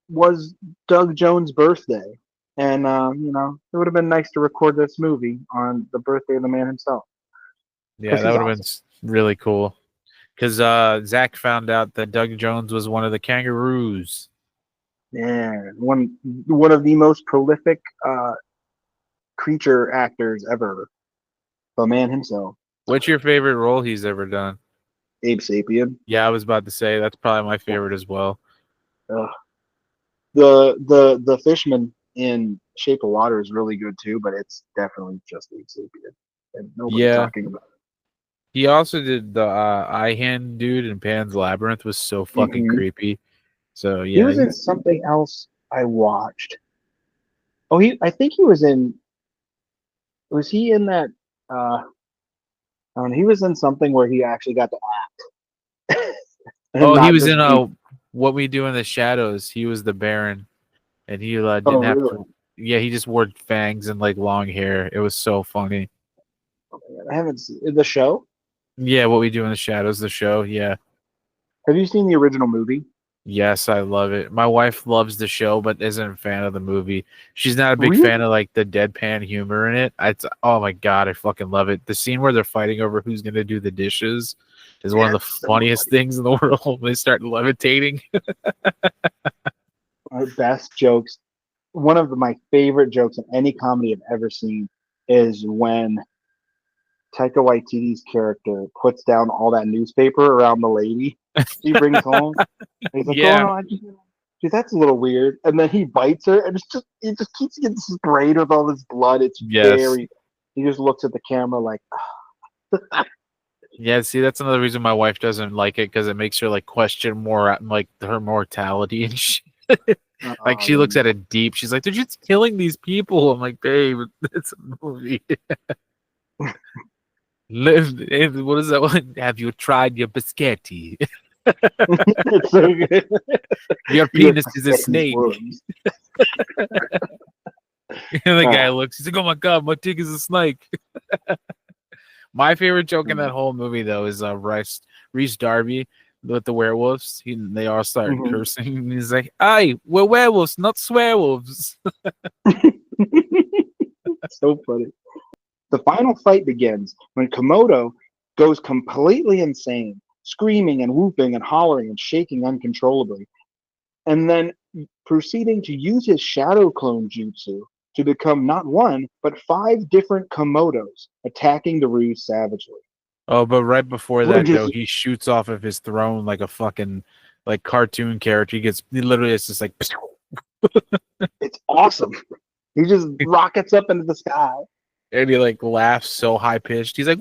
was Doug Jones' birthday, and it would have been nice to record this movie on the birthday of the man himself. Yeah, that he's would have been really cool. Because Zach found out that Doug Jones was one of the kangaroos. Yeah, one of the most prolific creature actors ever, the man himself, What's your favorite role he's ever done? Abe Sapien. Yeah, I was about to say that's probably my favorite as well. The Fishman in Shape of Water is really good too, but it's definitely just Abe Sapien, and nobody's talking about it. He also did the eye hand dude in Pan's Labyrinth was so fucking creepy. So yeah, he was in something else I watched. Oh, I think he was in. Was he in that? He was in something where he actually got to act. Oh, he was in What We Do in the Shadows. He was the Baron, and he didn't have to. Yeah, he just wore fangs and like long hair. It was so funny. I haven't seen the show. Yeah, What We Do in the Shadows, the show. Yeah. Have you seen the original movie? Yes, I love it. My wife loves the show, but isn't a fan of the movie. She's not a big fan of like the deadpan humor in it. Oh my god, I fucking love it. The scene where they're fighting over who's gonna do the dishes is one of the funniest things in the world. They start levitating. Our best jokes. One of my favorite jokes in any comedy I've ever seen is when Taika Waititi's character puts down all that nutpaper around the lady he brings home. He's like, Yeah. "Oh no, dude, that's a little weird." And then he bites her, and he just keeps getting sprayed with all this blood. It's very. He just looks at the camera like. Yeah, see, that's another reason my wife doesn't like it because it makes her like question more like her mortality and shit. Like she looks at it deep. She's like, "They're just killing these people." I'm like, "Babe, it's a movie." What is that one? Have you tried your biscotti? It's so good. Your penis is a snake. And the guy looks. He's like, "Oh my god, my dick is a snake." My favorite joke in that whole movie, though, is Rhys Darby with the werewolves. They all start Mhm. cursing. And he's like, "Aye, we're werewolves, not swearwolves." So funny. The final fight begins when Komodo goes completely insane, screaming and whooping and hollering and shaking uncontrollably, and then proceeding to use his shadow clone jutsu to become not one, but 5 different Komodos, attacking the Ruse savagely. Oh, but right before Which that is though, he shoots off of his throne like a fucking like cartoon character. He literally is just like it's awesome. He just rockets up into the sky. and he like laughs so high pitched. He's like,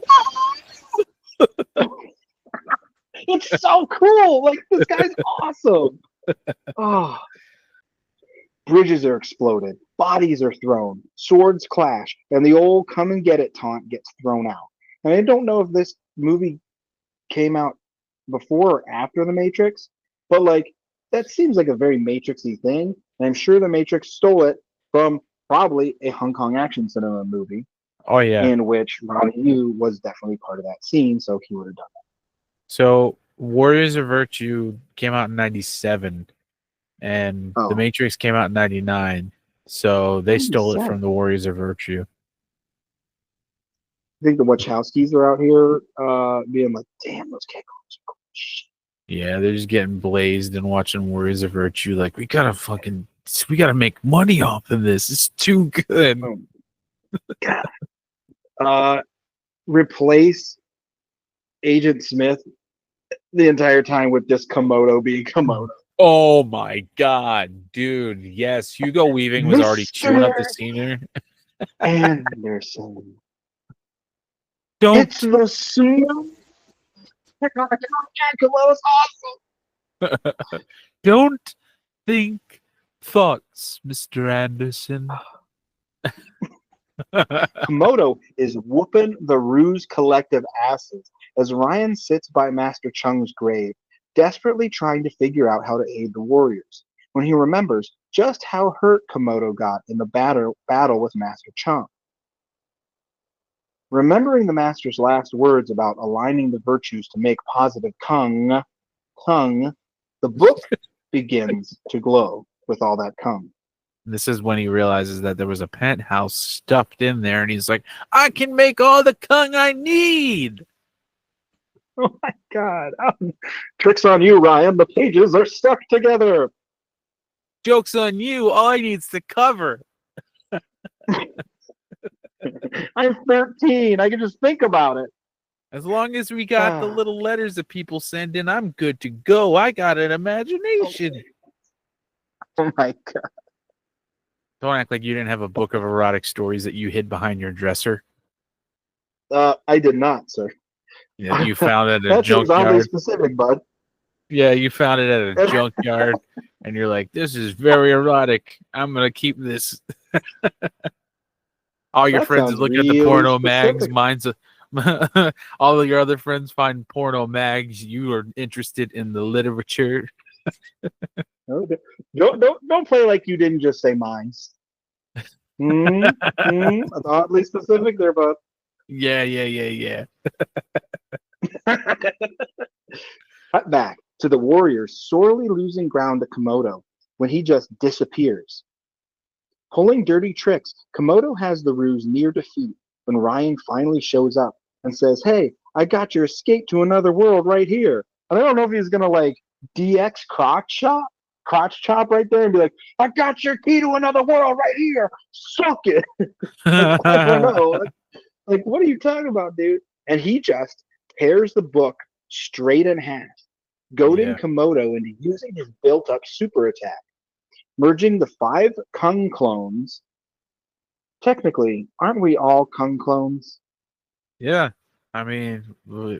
It's so cool. Like this guy's awesome. Oh, bridges are exploded, bodies are thrown, swords clash, and the old "come and get it" taunt gets thrown out. And I don't know if this movie came out before or after The Matrix, but like that seems like a very Matrixy thing. And I'm sure The Matrix stole it from probably a Hong Kong action cinema movie "Oh yeah." in which Ronnie Yu was definitely part of that scene, so he would have done So Warriors of Virtue came out in '97, and that. The Oh, Matrix came out in '99. So they stole it 97. from the Warriors of Virtue. I think the Wachowskis are out here being like, damn, those K-Cons are cool as shit. Yeah, they're just getting blazed and watching Warriors of Virtue. Like we gotta make money off of this. It's too good. Oh, God. Replace Agent Smith the entire time with just Komodo being Komodo. Oh my god, dude! Yes, Hugo Weaving was already chewing up the Mr. scenery. Anderson. Don't It's the smooth. Komodo's awesome. don't think thoughts, Mr. Anderson. Komodo is whooping the Ruse collective asses as Ryan sits by Master Chung's grave, desperately trying to figure out how to aid the warriors, when he remembers just how hurt Komodo got in the battle with Master Chung. Remembering the Master's last words about aligning the virtues to make positive Kung, the book begins to glow with all that Kung. This is when he realizes that there was a penthouse stuffed in there, and he's like, "I can make all the Kung I need." Oh my God. Tricks on you, Ryan. The pages are stuck together. Joke's on you. All I need's the cover. I'm 13. I can just think about it. As long as we got the little letters that people send in, I'm good to go. I got an imagination. Oh my God. Don't act like you didn't have a book of erotic stories that you hid behind your dresser. I did not, sir. Yeah, you found it at a That seems oddly junkyard. specific, bud. Yeah, you found it at a junkyard, and you're like, "This is very erotic. I'm gonna keep this." All your That friends sounds look at the really porno mags. specific. Mine's all of your other friends find porno mags. You are interested in the literature. Okay. Don't play like you didn't just say mines. That's oddly specific there, bud. Yeah. Cut back to the warriors sorely losing ground to Komodo when he just disappears. Pulling dirty tricks, Komodo has the Ruse near defeat when Ryan finally shows up and says, "Hey, I got your escape to another world right here." And I don't know if he's gonna like DX crotch chop right there and be like, "I got your key to another world right here. Suck it." Like, I don't know. Like, what are you talking about, dude? And he just tears the book straight in half, goading Yeah. Komodo into using his built-up super attack, merging the 5 Kung clones. Technically, aren't we all Kung clones? Yeah. I mean, we're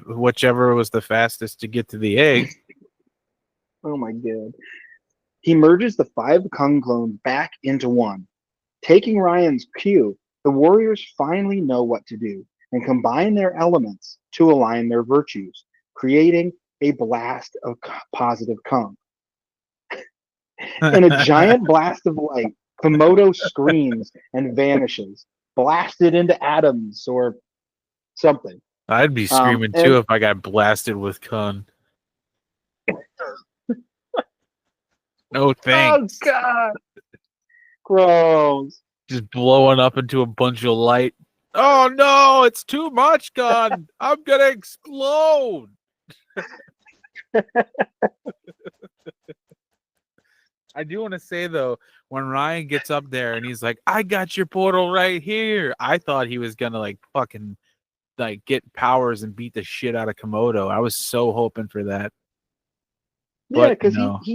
whichever was the fastest to get to the egg. Oh my God. He merges the 5 Kung clones back into one. Taking Ryan's cue, the warriors finally know what to do and combine their elements to align their virtues, creating a blast of positive Kung. In a giant blast of light, Komodo screams and vanishes, blasted into atoms or something. I'd be screaming And too if I got blasted with Kun. No thanks. Oh God, gross. Just blowing up into a bunch of light. Oh no, it's too much gun. I'm gonna explode. I do want to say though, when Ryan gets up there and he's like, "I got your portal right here," I thought he was gonna like fucking like get powers and beat the shit out of Komodo. I was so hoping for that, Yeah, but because no. he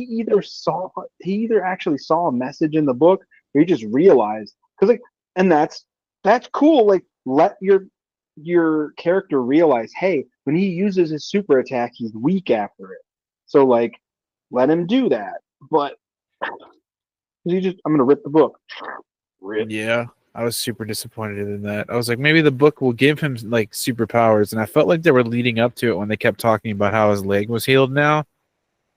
either actually saw a message in the book or he just realized because like and that's cool. Like let your character realize, hey, when he uses his super attack, he's weak after it. So like let him do that. But he just I'm gonna rip the book. Rip. Yeah, I was super disappointed in that. I was like, maybe the book will give him like superpowers, and I felt like they were leading up to it when they kept talking about how his leg was healed now.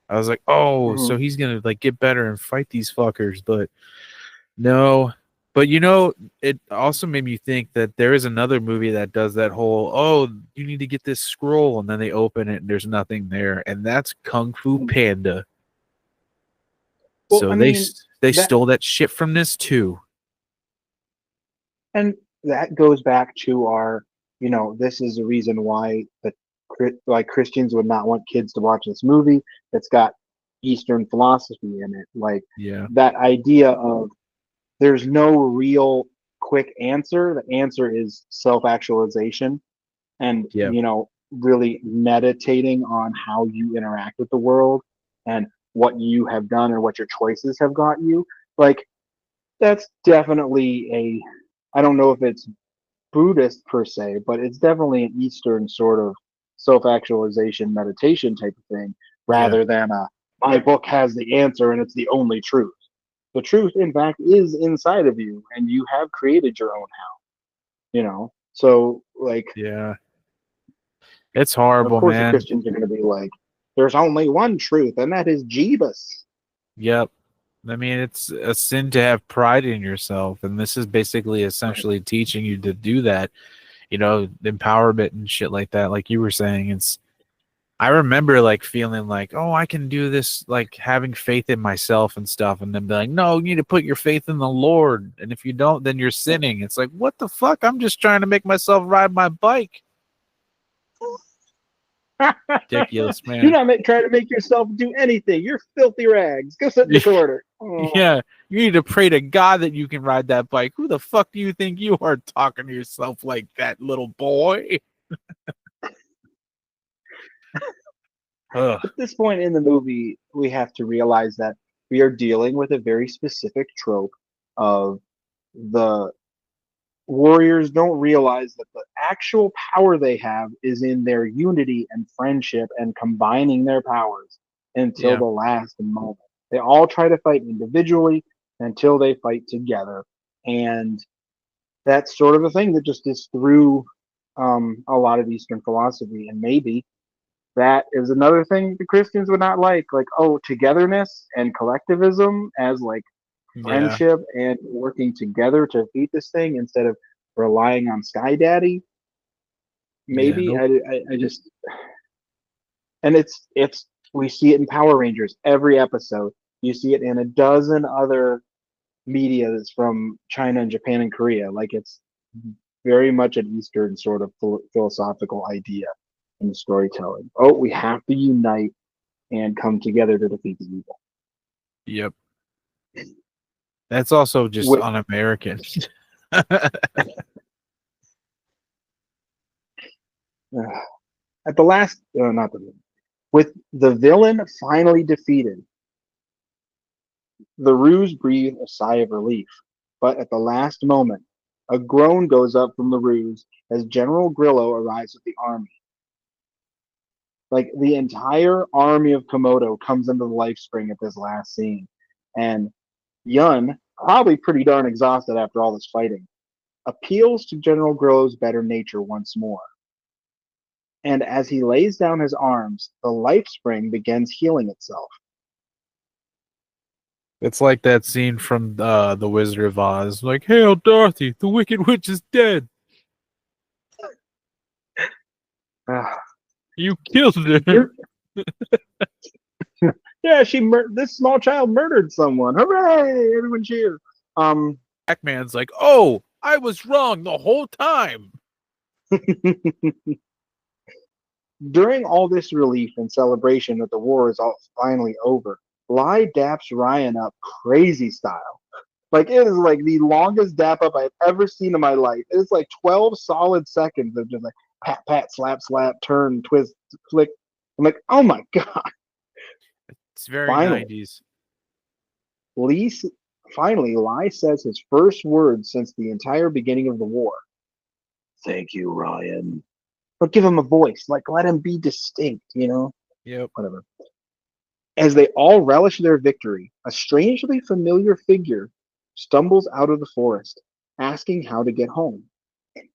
I was like, oh, Mhm. so he's gonna like get better and fight these fuckers, but no. But you know, it also made me think that there is another movie that does that whole, oh, you need to get this scroll, and then they open it and there's nothing there, and that's Kung Fu Panda. Well, So I mean they that stole that shit from this too. and that goes back to our, this is the reason why like Christians would not want kids to watch this movie. It's got Eastern philosophy in it, like Yeah, that idea of there's no real quick answer. The answer is self-actualization, and yeah, really meditating on how you interact with the world and what you have done or what your choices have got you. Like that's definitely I don't know if it's Buddhist per se, but it's definitely an Eastern sort of self-actualization meditation type of thing, yeah, rather than a my book has the answer and it's the only truth. The truth, in fact, is inside of you, and you have created your own hell. So like, yeah. It's of horrible, course, the man. Christians are going to be like, "There's only one truth, and that is Jeebus." Yep. I mean, it's a sin to have pride in yourself, and this is basically Right. essentially teaching you to do that. Empowerment and shit like that. Like you were saying, I remember like feeling like, oh, I can do this, like having faith in myself and stuff, and then be like, no, you need to put your faith in the Lord, and if you don't, then you're sinning. It's like, what the fuck? I'm just trying to make myself ride my bike. Ridiculous, You're man. not trying to make yourself do anything. You're filthy rags. Go sit in the corner. Oh. Yeah, you need to pray to God that you can ride that bike. Who the fuck do you think you are talking to yourself like that, little boy? Ugh. At this point in the movie, we have to realize that we are dealing with a very specific trope of the warriors don't realize that the actual power they have is in their unity and friendship and combining their powers until Yeah, the last moment. They all try to fight individually until they fight together. And that's sort of a thing that just is through a lot of Eastern philosophy. And maybe that is another thing the Christians would not like. Like, oh, togetherness and collectivism as like yeah, friendship and working together to defeat this thing instead of relying on Sky Daddy. yeah. Maybe Nope. I just and it's we see it in Power Rangers every episode. You see it in a dozen other media that's from China and Japan and Korea. Like it's very much an Eastern sort of philosophical idea in the storytelling. Oh, we have to unite and come together to defeat the evil. Yep. That's also just With, un-American. at the last, not the with the villain finally defeated, the Ruse breathe a sigh of relief. But at the last moment, a groan goes up from the Ruse as General Grillo arrives with the army. Like the entire army of Komodo comes into the life spring at this last scene. And Yun, probably pretty darn exhausted after all this fighting, appeals to General Grillo's better nature once more. And as he lays down his arms, the life spring begins healing itself. It's like that scene from The Wizard of Oz. Like, hail Dorothy, the Wicked Witch is dead. Ah, You killed her. you're Yeah, this small child murdered someone. Hooray! Everyone cheer. Pac-Man's like, oh, I was wrong the whole time. During all this relief and celebration that the war is all finally over, Lai daps Ryan up crazy style. Like it is like the longest dap up I've ever seen in my life. It's like 12 solid seconds of just like pat pat slap slap turn twist flick. I'm like, oh my god! It's very Finally, 90s. Lee. Finally, Lai says his first words since the entire beginning of the war. Thank you, Ryan. But give him a voice. Like let him be distinct. Yep. Whatever. As they all relish their victory, a strangely familiar figure stumbles out of the forest, asking how to get home.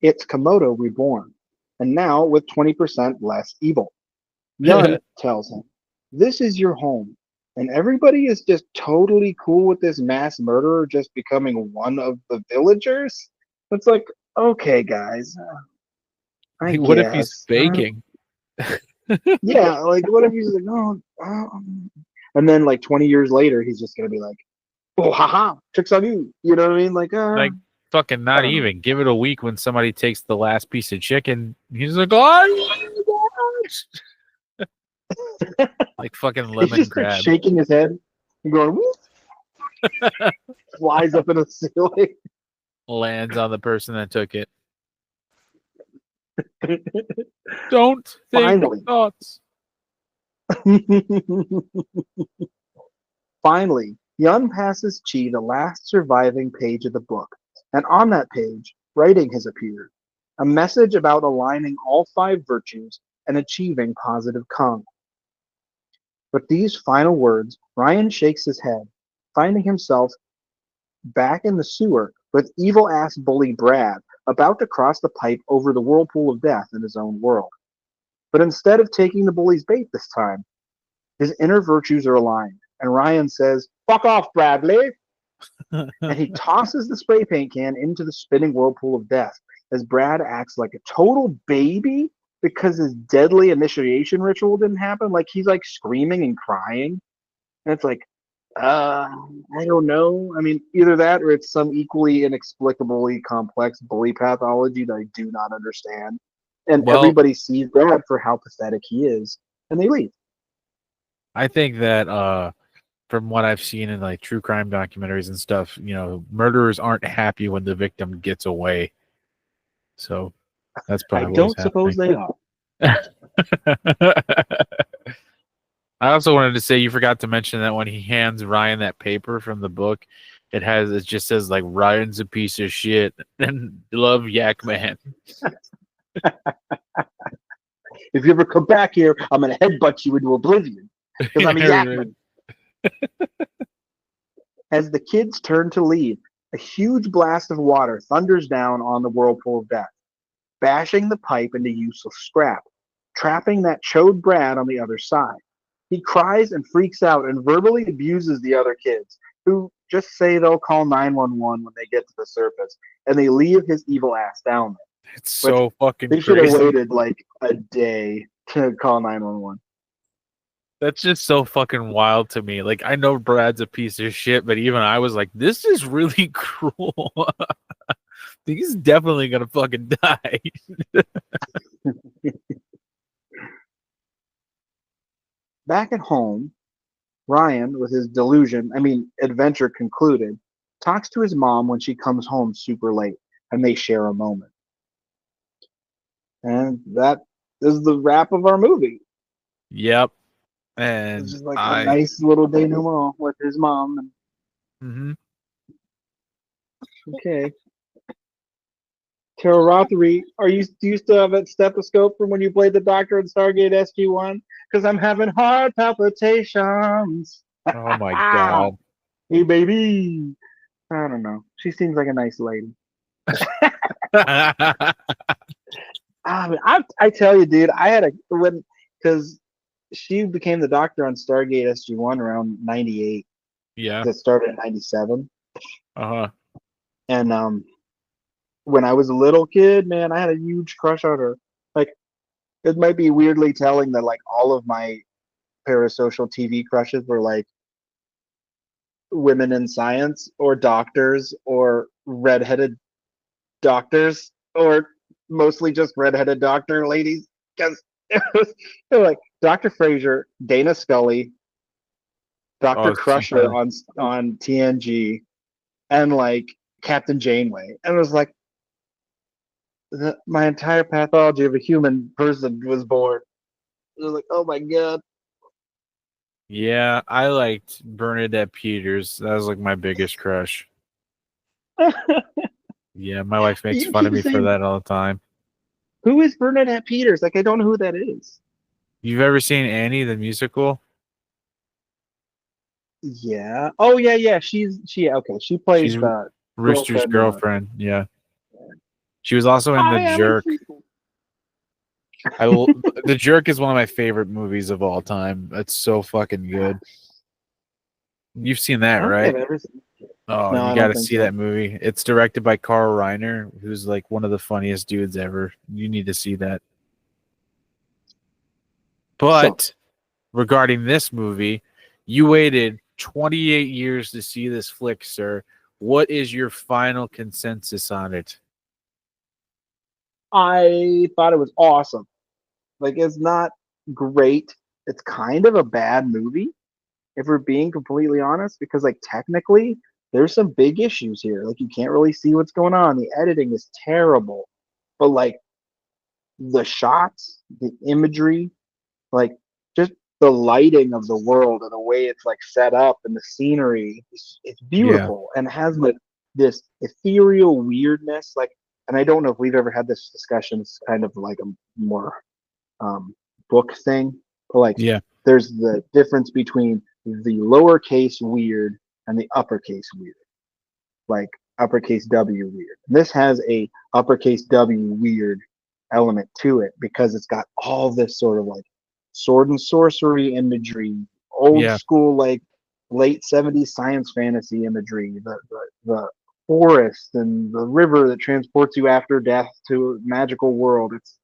It's Komodo reborn, and now with 20% less evil. Yun tells him, "This is your home." And everybody is just totally cool with this mass murderer just becoming one of the villagers. It's like, okay, guys, I Like, what if he's guess. faking? Yeah, like what if he's like, no, and then like 20 years later, he's just gonna be like, oh, haha, tricks on you. You know what I mean? Like, fucking I not don't know. even. Give it a week when somebody takes the last piece of chicken. He's like, oh, like fucking He's lemon just like crab. shaking his head and going, whoop, flies up in the ceiling. Lands on the person that took it. Don't think Finally. thoughts. Finally, Yun passes Chi the last surviving page of the book, and on that page, writing has appeared. A message about aligning all 5 virtues and achieving positive Kung. With these final words, Ryan shakes his head, finding himself back in the sewer with evil ass bully Brad about to cross the pipe over the whirlpool of death in his own world. But instead of taking the bully's bait this time, his inner virtues are aligned, and Ryan says, "Fuck off, Bradley!" And he tosses the spray paint can into the spinning whirlpool of death as Brad acts like a total baby because his deadly initiation ritual didn't happen. Like he's like screaming and crying. And it's like, I don't know. I mean, either that or it's some equally inexplicably complex bully pathology that I do not understand. And Well, everybody sees Brad for how pathetic he is, and they leave. I think that from what I've seen in like true crime documentaries and stuff, murderers aren't happy when the victim gets away. So that's I probably what was don't suppose happening. they are. I also wanted to say you forgot to mention that when he hands Ryan that paper from the book, it just says like Ryan's a piece of shit and love Yak Man. If you ever come back here, I'm gonna headbutt you into oblivion because I'm a yakman. As the kids turn to leave, a huge blast of water thunders down on the whirlpool of death, bashing the pipe into useless scrap, trapping that chode Brad on the other side. He cries and freaks out and verbally abuses the other kids, who just say they'll call 911 when they get to the surface, and they leave his evil ass down there. It's so fucking They should have crazy. waited like a day to call 911. That's just so fucking wild to me. Like, I know Brad's a piece of shit, but even I was like, this is really cruel. He's definitely gonna fucking die. Back at home, Ryan, with his adventure concluded, talks to his mom when she comes home super late, and they share a moment. And that is the wrap of our movie. Yep. And it's just like a nice little denouement with his mom. Okay. Tara Rothery, do you still have that stethoscope from when you played the Doctor in Stargate SG-1? Because I'm having heart palpitations. Oh my god. Hey baby. I don't know. She seems like a nice lady. I tell you, dude, because she became the Doctor on Stargate SG-1 around 98. Yeah. That started in 97. Uh-huh. And when I was a little kid, man, I had a huge crush on her. Like, it might be weirdly telling that like all of my parasocial TV crushes were like women in science or doctors or redheaded doctors or mostly just redheaded doctor ladies because it was like Dr. Frasier, Dana Scully, Dr. Oh, Crusher on TNG, and like Captain Janeway, and it was like my entire pathology of a human person was born. It was like, oh my god. yeah, I liked Bernadette Peters. That was like my biggest crush. Yeah, my wife makes You fun of keep me for saying, that all the time. who is Bernadette Peters? Like, I don't know who that is. You've ever seen Annie the musical? Yeah. Oh yeah, yeah. She okay. She plays She's the Rooster's girlfriend in the. girlfriend. Yeah, she was also in The I haven't Jerk. seen. I will. The Jerk is one of my favorite movies of all time. It's so fucking good. You've seen that, I don't think right? I've ever seen. Oh, No, you I got don't to think see so. that movie. It's directed by Carl Reiner, who's like one of the funniest dudes ever. You need to see that. So But regarding this movie, you waited 28 years to see this flick, sir. What is your final consensus on it? I thought it was awesome. Like, it's not great. It's kind of a bad movie, if we're being completely honest, because like technically there's some big issues here. Like, you can't really see what's going on. The editing is terrible, but like the shots, the imagery, like just the lighting of the world and the way it's like set up and the scenery, it's Yeah. beautiful and has like this ethereal weirdness. Like, and I don't know if we've ever had this discussion. It's kind of like a more um, book thing, but like Yeah. there's the difference between the lowercase weird and the uppercase weird, like uppercase W weird. This has a uppercase W weird element to it because it's got all this sort of like sword and sorcery imagery, old Yeah. school like late 70s science fantasy imagery, the forest and the river that transports you after death to a magical world. It's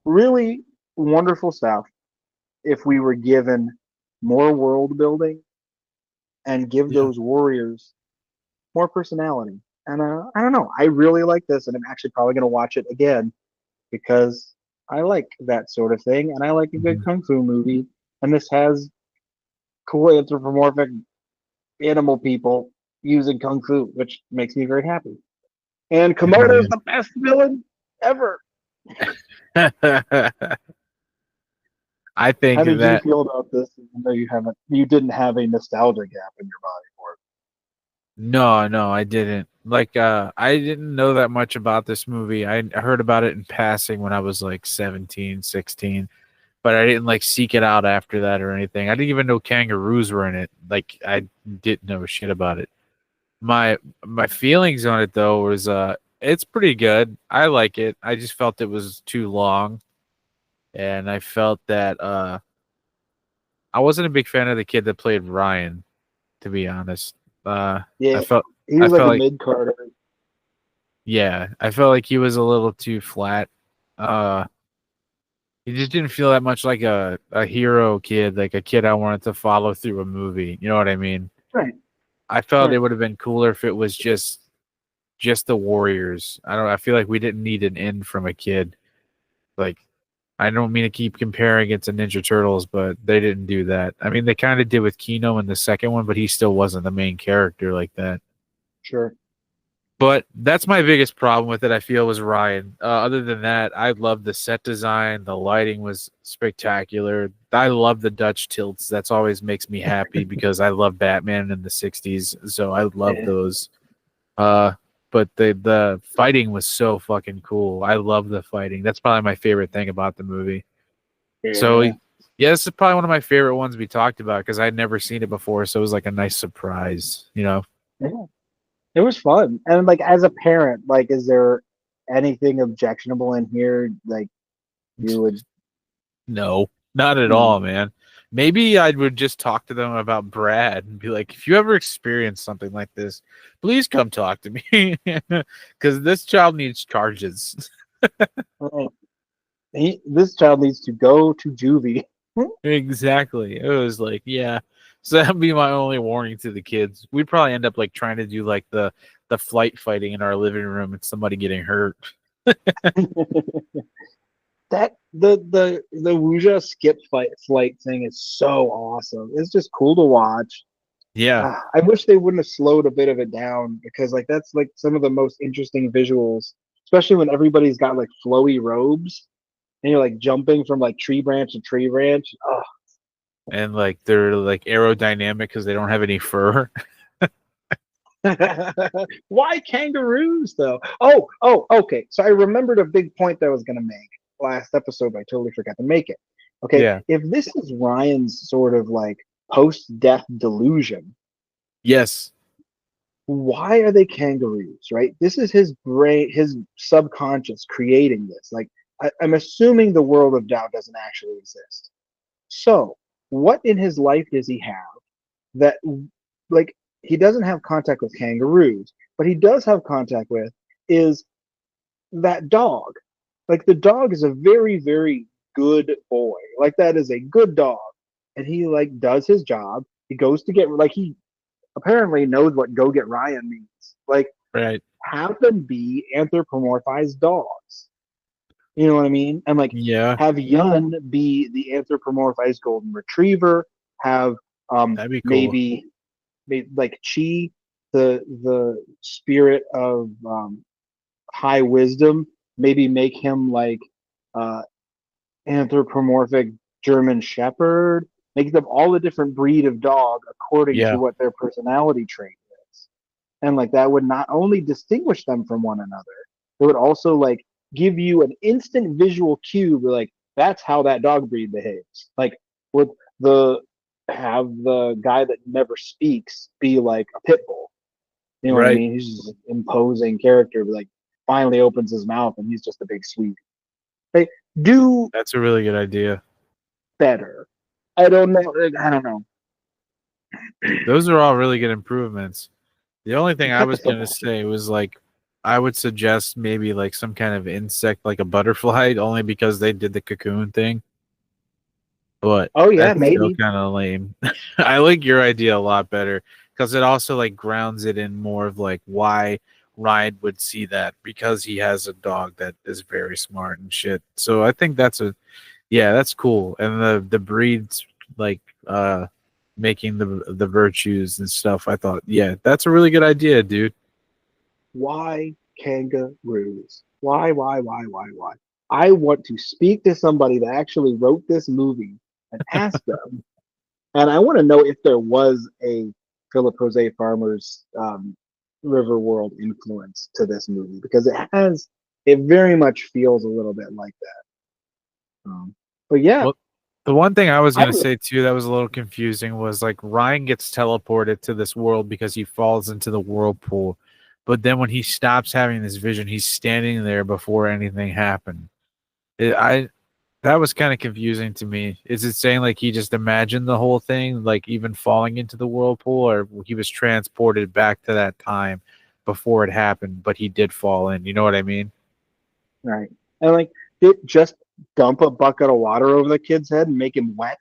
really wonderful stuff if we were given more world building and give Yeah. those warriors more personality. And I don't know. I really like this, and I'm actually probably going to watch it again because I like that sort of thing, and I like a good Mhm. kung fu movie. And this has cool anthropomorphic animal people using kung fu, which makes me very happy. And Komodo's the best villain ever. I think How did you that feel about this? I know you didn't have a nostalgia gap in your body for it. no, I didn't. Like I didn't know that much about this movie. I heard about it in passing when I was like 17, 16, but I didn't like seek it out after that or anything. I didn't even know kangaroos were in it. Like I didn't know shit about it. My feelings on it though was it's pretty good. I like it. I just felt it was too long, and I felt that I wasn't a big fan of the kid that played Ryan, to be honest. Uh I Yeah, felt he I was like felt a like mid Carter. yeah, I felt like he was a little too flat. Uh he just didn't feel that much like a hero kid, like a kid I wanted to follow through a movie. You know what I mean? Right, I felt it right. would have been cooler if it was just the Warriors. I feel like we didn't need an end from a kid. Like I don't mean to keep comparing it to Ninja Turtles, but they didn't do that. I mean, they kind of did with Kino in the second one, but he still wasn't the main character like that. Sure. But that's my biggest problem with it. I feel was Ryan. Other than that, I love the set design. The lighting was spectacular. I love the Dutch tilts. That's always makes me happy because I love Batman in the '60s, so I love Yeah. those. Uh, but the fighting was so fucking cool. I love the fighting. That's probably my favorite thing about the movie. So Yeah. yeah, this is probably one of my favorite ones we talked about because I'd never seen it before, so it was like a nice surprise, you know. Yeah. It was fun. And like as a parent, like is there anything objectionable in here? Like you would No, not at no. all, man. Maybe I would just talk to them about Brad and be like, if you ever experience something like this, please come talk to me because this child needs charges. This child needs to go to juvie. Exactly. It was like, yeah. So that'd be my only warning to the kids. We'd probably end up like trying to do like the flight fighting in our living room and somebody getting hurt. That the Wuja skip flight thing is so awesome. It's just cool to watch. Yeah. I wish they wouldn't have slowed a bit of it down because like that's like some of the most interesting visuals, especially when everybody's got like flowy robes and you're like jumping from like tree branch to tree branch. Oh, And like they're like aerodynamic because they don't have any fur. why kangaroos though? Okay. So I remembered a big point that I was gonna make last episode, but I totally forgot to make it. Okay, Yeah. if this is Ryan's sort of like post-death delusion, Yes. why are they kangaroos, right? This is his brain, his subconscious creating this. Like, I'm assuming the world of doubt doesn't actually exist. So, what in his life does he have that, like, he doesn't have contact with kangaroos, but he does have contact with is that dog. Like, the dog is a very, very good boy. Like, that is a good dog. And he, like, does his job. He goes to get, like, he apparently knows what go get Ryan means. Like, Right. have them be anthropomorphized dogs. You know what I mean? And like Yeah. have Yun be the anthropomorphized golden retriever. Have That'd be cool. maybe like Chi, the spirit of high wisdom. Maybe make him like uh, anthropomorphic German Shepherd. Make them all a different breed of dog according to Yeah. what their personality trait is. And like that would not only distinguish them from one another, it would also like give you an instant visual cue, like that's how that dog breed behaves. Like with the have the guy that never speaks be like a pit bull. You know what I Right. mean? He's just an imposing character, but like finally opens his mouth and he's just a big sweet. They do That's a really good idea. better. I don't know. I don't know. Those are all really good improvements. The only thing I Cut the was gonna football. say was like I would suggest maybe like some kind of insect like a butterfly, only because they did the cocoon thing. But Oh yeah, that's still maybe. kind of lame. I like your idea a lot better because it also like grounds it in more of like why Ryan would see that because he has a dog that is very smart and shit. So I think that's a yeah, that's cool. And the breeds like making the virtues and stuff. I thought, yeah, that's a really good idea, dude. Why kangaroos? Why? I want to speak to somebody that actually wrote this movie and ask them. And I want to know if there was a Philip Jose Farmer's River World influence to this movie because it very much feels a little bit like that. But yeah, Well, the one thing I was I gonna say too that was a little confusing was like Ryan gets teleported to this world because he falls into the whirlpool, but then when he stops having this vision, he's standing there before anything happened. I that was kind of confusing to me. Is it saying like he just imagined the whole thing, like even falling into the whirlpool, or he was transported back to that time before it happened, but he did fall in? You know what I mean? right. And like, did just dump a bucket of water over the kid's head and make him wet?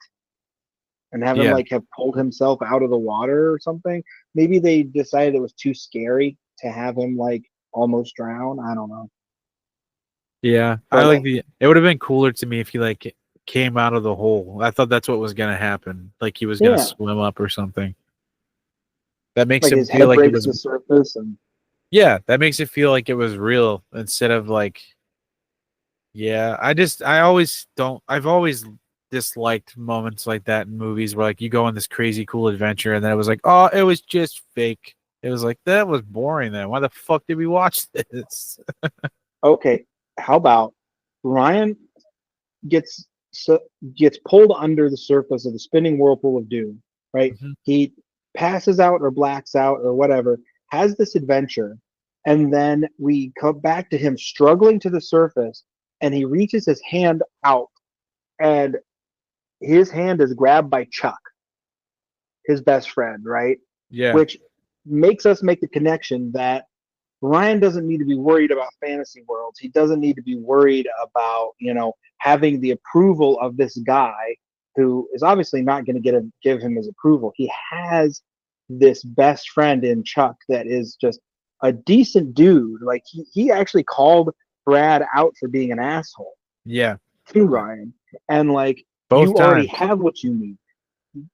And have him Yeah, like have pulled himself out of the water or something. Maybe they decided it was too scary to have him like almost drown. I don't know. yeah. I But like like the. It would have been cooler to me if he like came out of the hole. I thought that's what was gonna happen. Like he was gonna yeah, swim up or something. That makes like him his feel head like it breaks was. the surface and Yeah, that makes it feel like it was real instead of like yeah, I always don't I've always disliked moments like that in movies where like you go on this crazy cool adventure and then it was like, "Oh, it was just fake." It was like that was boring then. Why the fuck did we watch this? okay. How about Ryan gets so, gets pulled under the surface of the spinning whirlpool of doom, right? Mhm. He passes out or blacks out or whatever, has this adventure, and then we come back to him struggling to the surface, and he reaches his hand out, and his hand is grabbed by Chuck, his best friend, right? Yeah. Which makes us make the connection that Ryan doesn't need to be worried about fantasy worlds. He doesn't need to be worried about, having the approval of this guy who is obviously not going to give him his approval. He has this best friend in Chuck that is just a decent dude. Like he actually called Brad out for being an asshole Yeah. to Ryan. And like Both you already times. have what you need.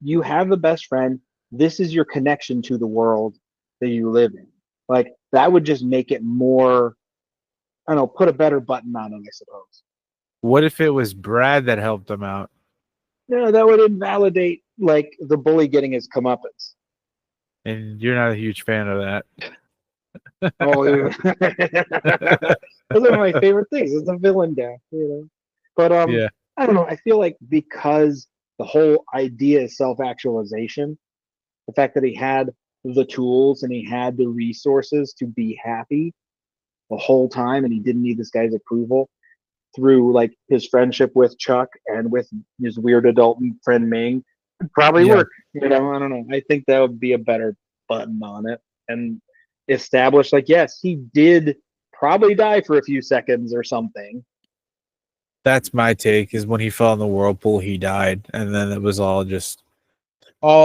You have the best friend. This is your connection to the world that you live in. Like that would just make it more, I don't know, put a better button on it, I suppose. What if it was Brad that helped him out? No, that would invalidate like the bully getting his comeuppance. And you're not a huge fan of that. Oh, those are my favorite things. It's a villain death, you know. But Yeah. I don't know. I feel like because the whole idea is self-actualization, the fact that he had the tools and he had the resources to be happy the whole time, and he didn't need this guy's approval through like his friendship with Chuck and with his weird adult friend Ming, probably Yeah. work. You know, I don't know. I think that would be a better button on it and establish like, yes, he did probably die for a few seconds or something. That's my take, is when he fell in the whirlpool, he died. And then it was all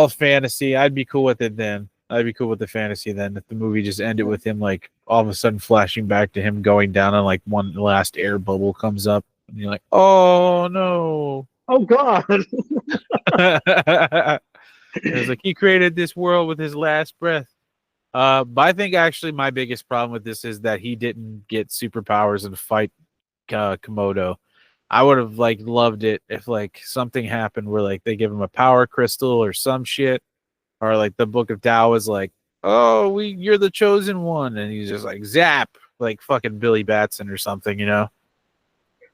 fantasy. I'd be cool with it then. I'd be cool with the fantasy then if the movie just ended with him like all of a sudden flashing back to him going down and like one last air bubble comes up and you're like, oh no. Oh God. It was like he created this world with his last breath. But I think actually my biggest problem with this is that he didn't get superpowers and fight Komodo. I would have like loved it if like something happened where like they give him a power crystal or some shit, or like the Book of Tao is like, oh, you're the chosen one, and he's just like zap, like fucking Billy Batson or something, you know?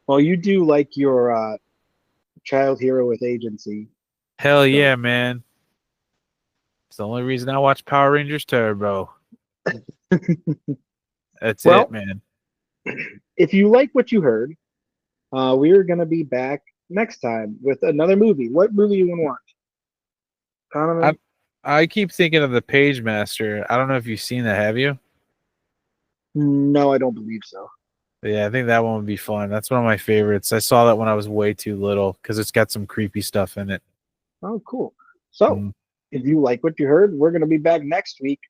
Well, you do like your child hero with agency. Hell yeah, man. It's the only reason I watch Power Rangers Turbo. That's Well, it, man. if you like what you heard, we are going to be back next time with another movie. What movie you want to watch? Donovan? I keep thinking of the Page Master. I don't know if you've seen that. Have you? No, I don't believe so. Yeah, I think that one would be fun. That's one of my favorites. I saw that when I was way too little because it's got some creepy stuff in it. Oh, cool. So, if you like what you heard, we're going to be back next week,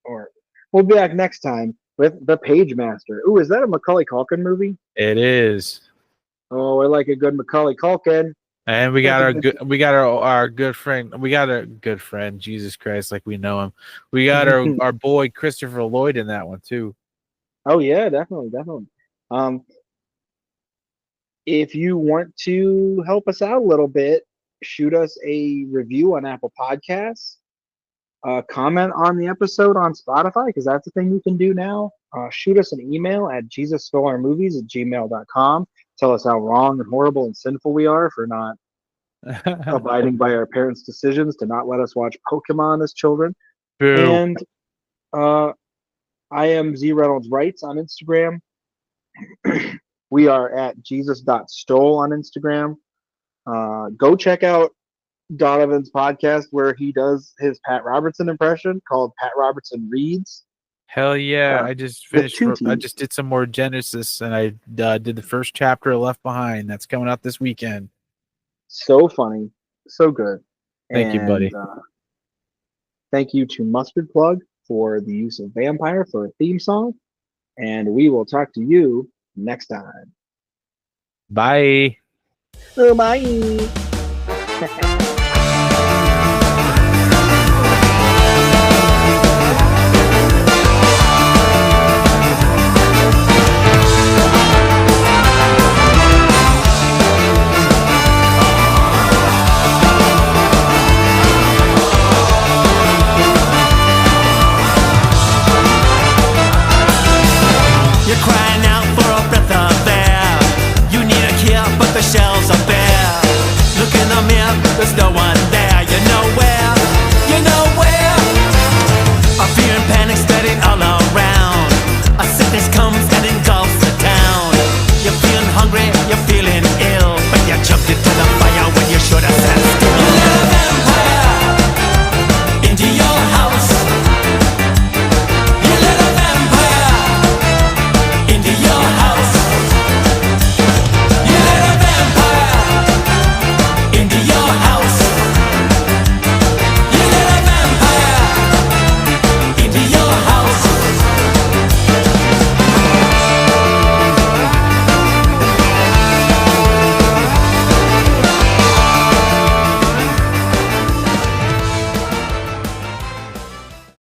or we'll be back next time with The Page Master. Ooh, is that a Macaulay Culkin movie? It is. Oh, I like a good Macaulay Culkin. And we got our good friend, Jesus Christ, like we know him. We got our boy Christopher Lloyd in that one too. Oh yeah, definitely. If you want to help us out a little bit, shoot us a review on Apple Podcasts. Comment on the episode on Spotify, because that's the thing you can do now. Shoot us an email at jesusfillermovies@gmail.com. Tell us how wrong and horrible and sinful we are for not abiding by our parents' decisions to not let us watch Pokemon as children. Boo. And I am Z Reynolds Wrights on Instagram. We are at jesus.stole on Instagram. Go check out Donovan's podcast where he does his Pat Robertson impression called Pat Robertson Reads. Hell yeah. I just finished. I T's. just did some more Genesis and I did the first chapter of Left Behind. That's coming out this weekend. So funny. So good. Thank you, buddy. Thank you to Mustard Plug for the use of Vampire for a theme song. And we will talk to you next time. Bye. Oh, bye.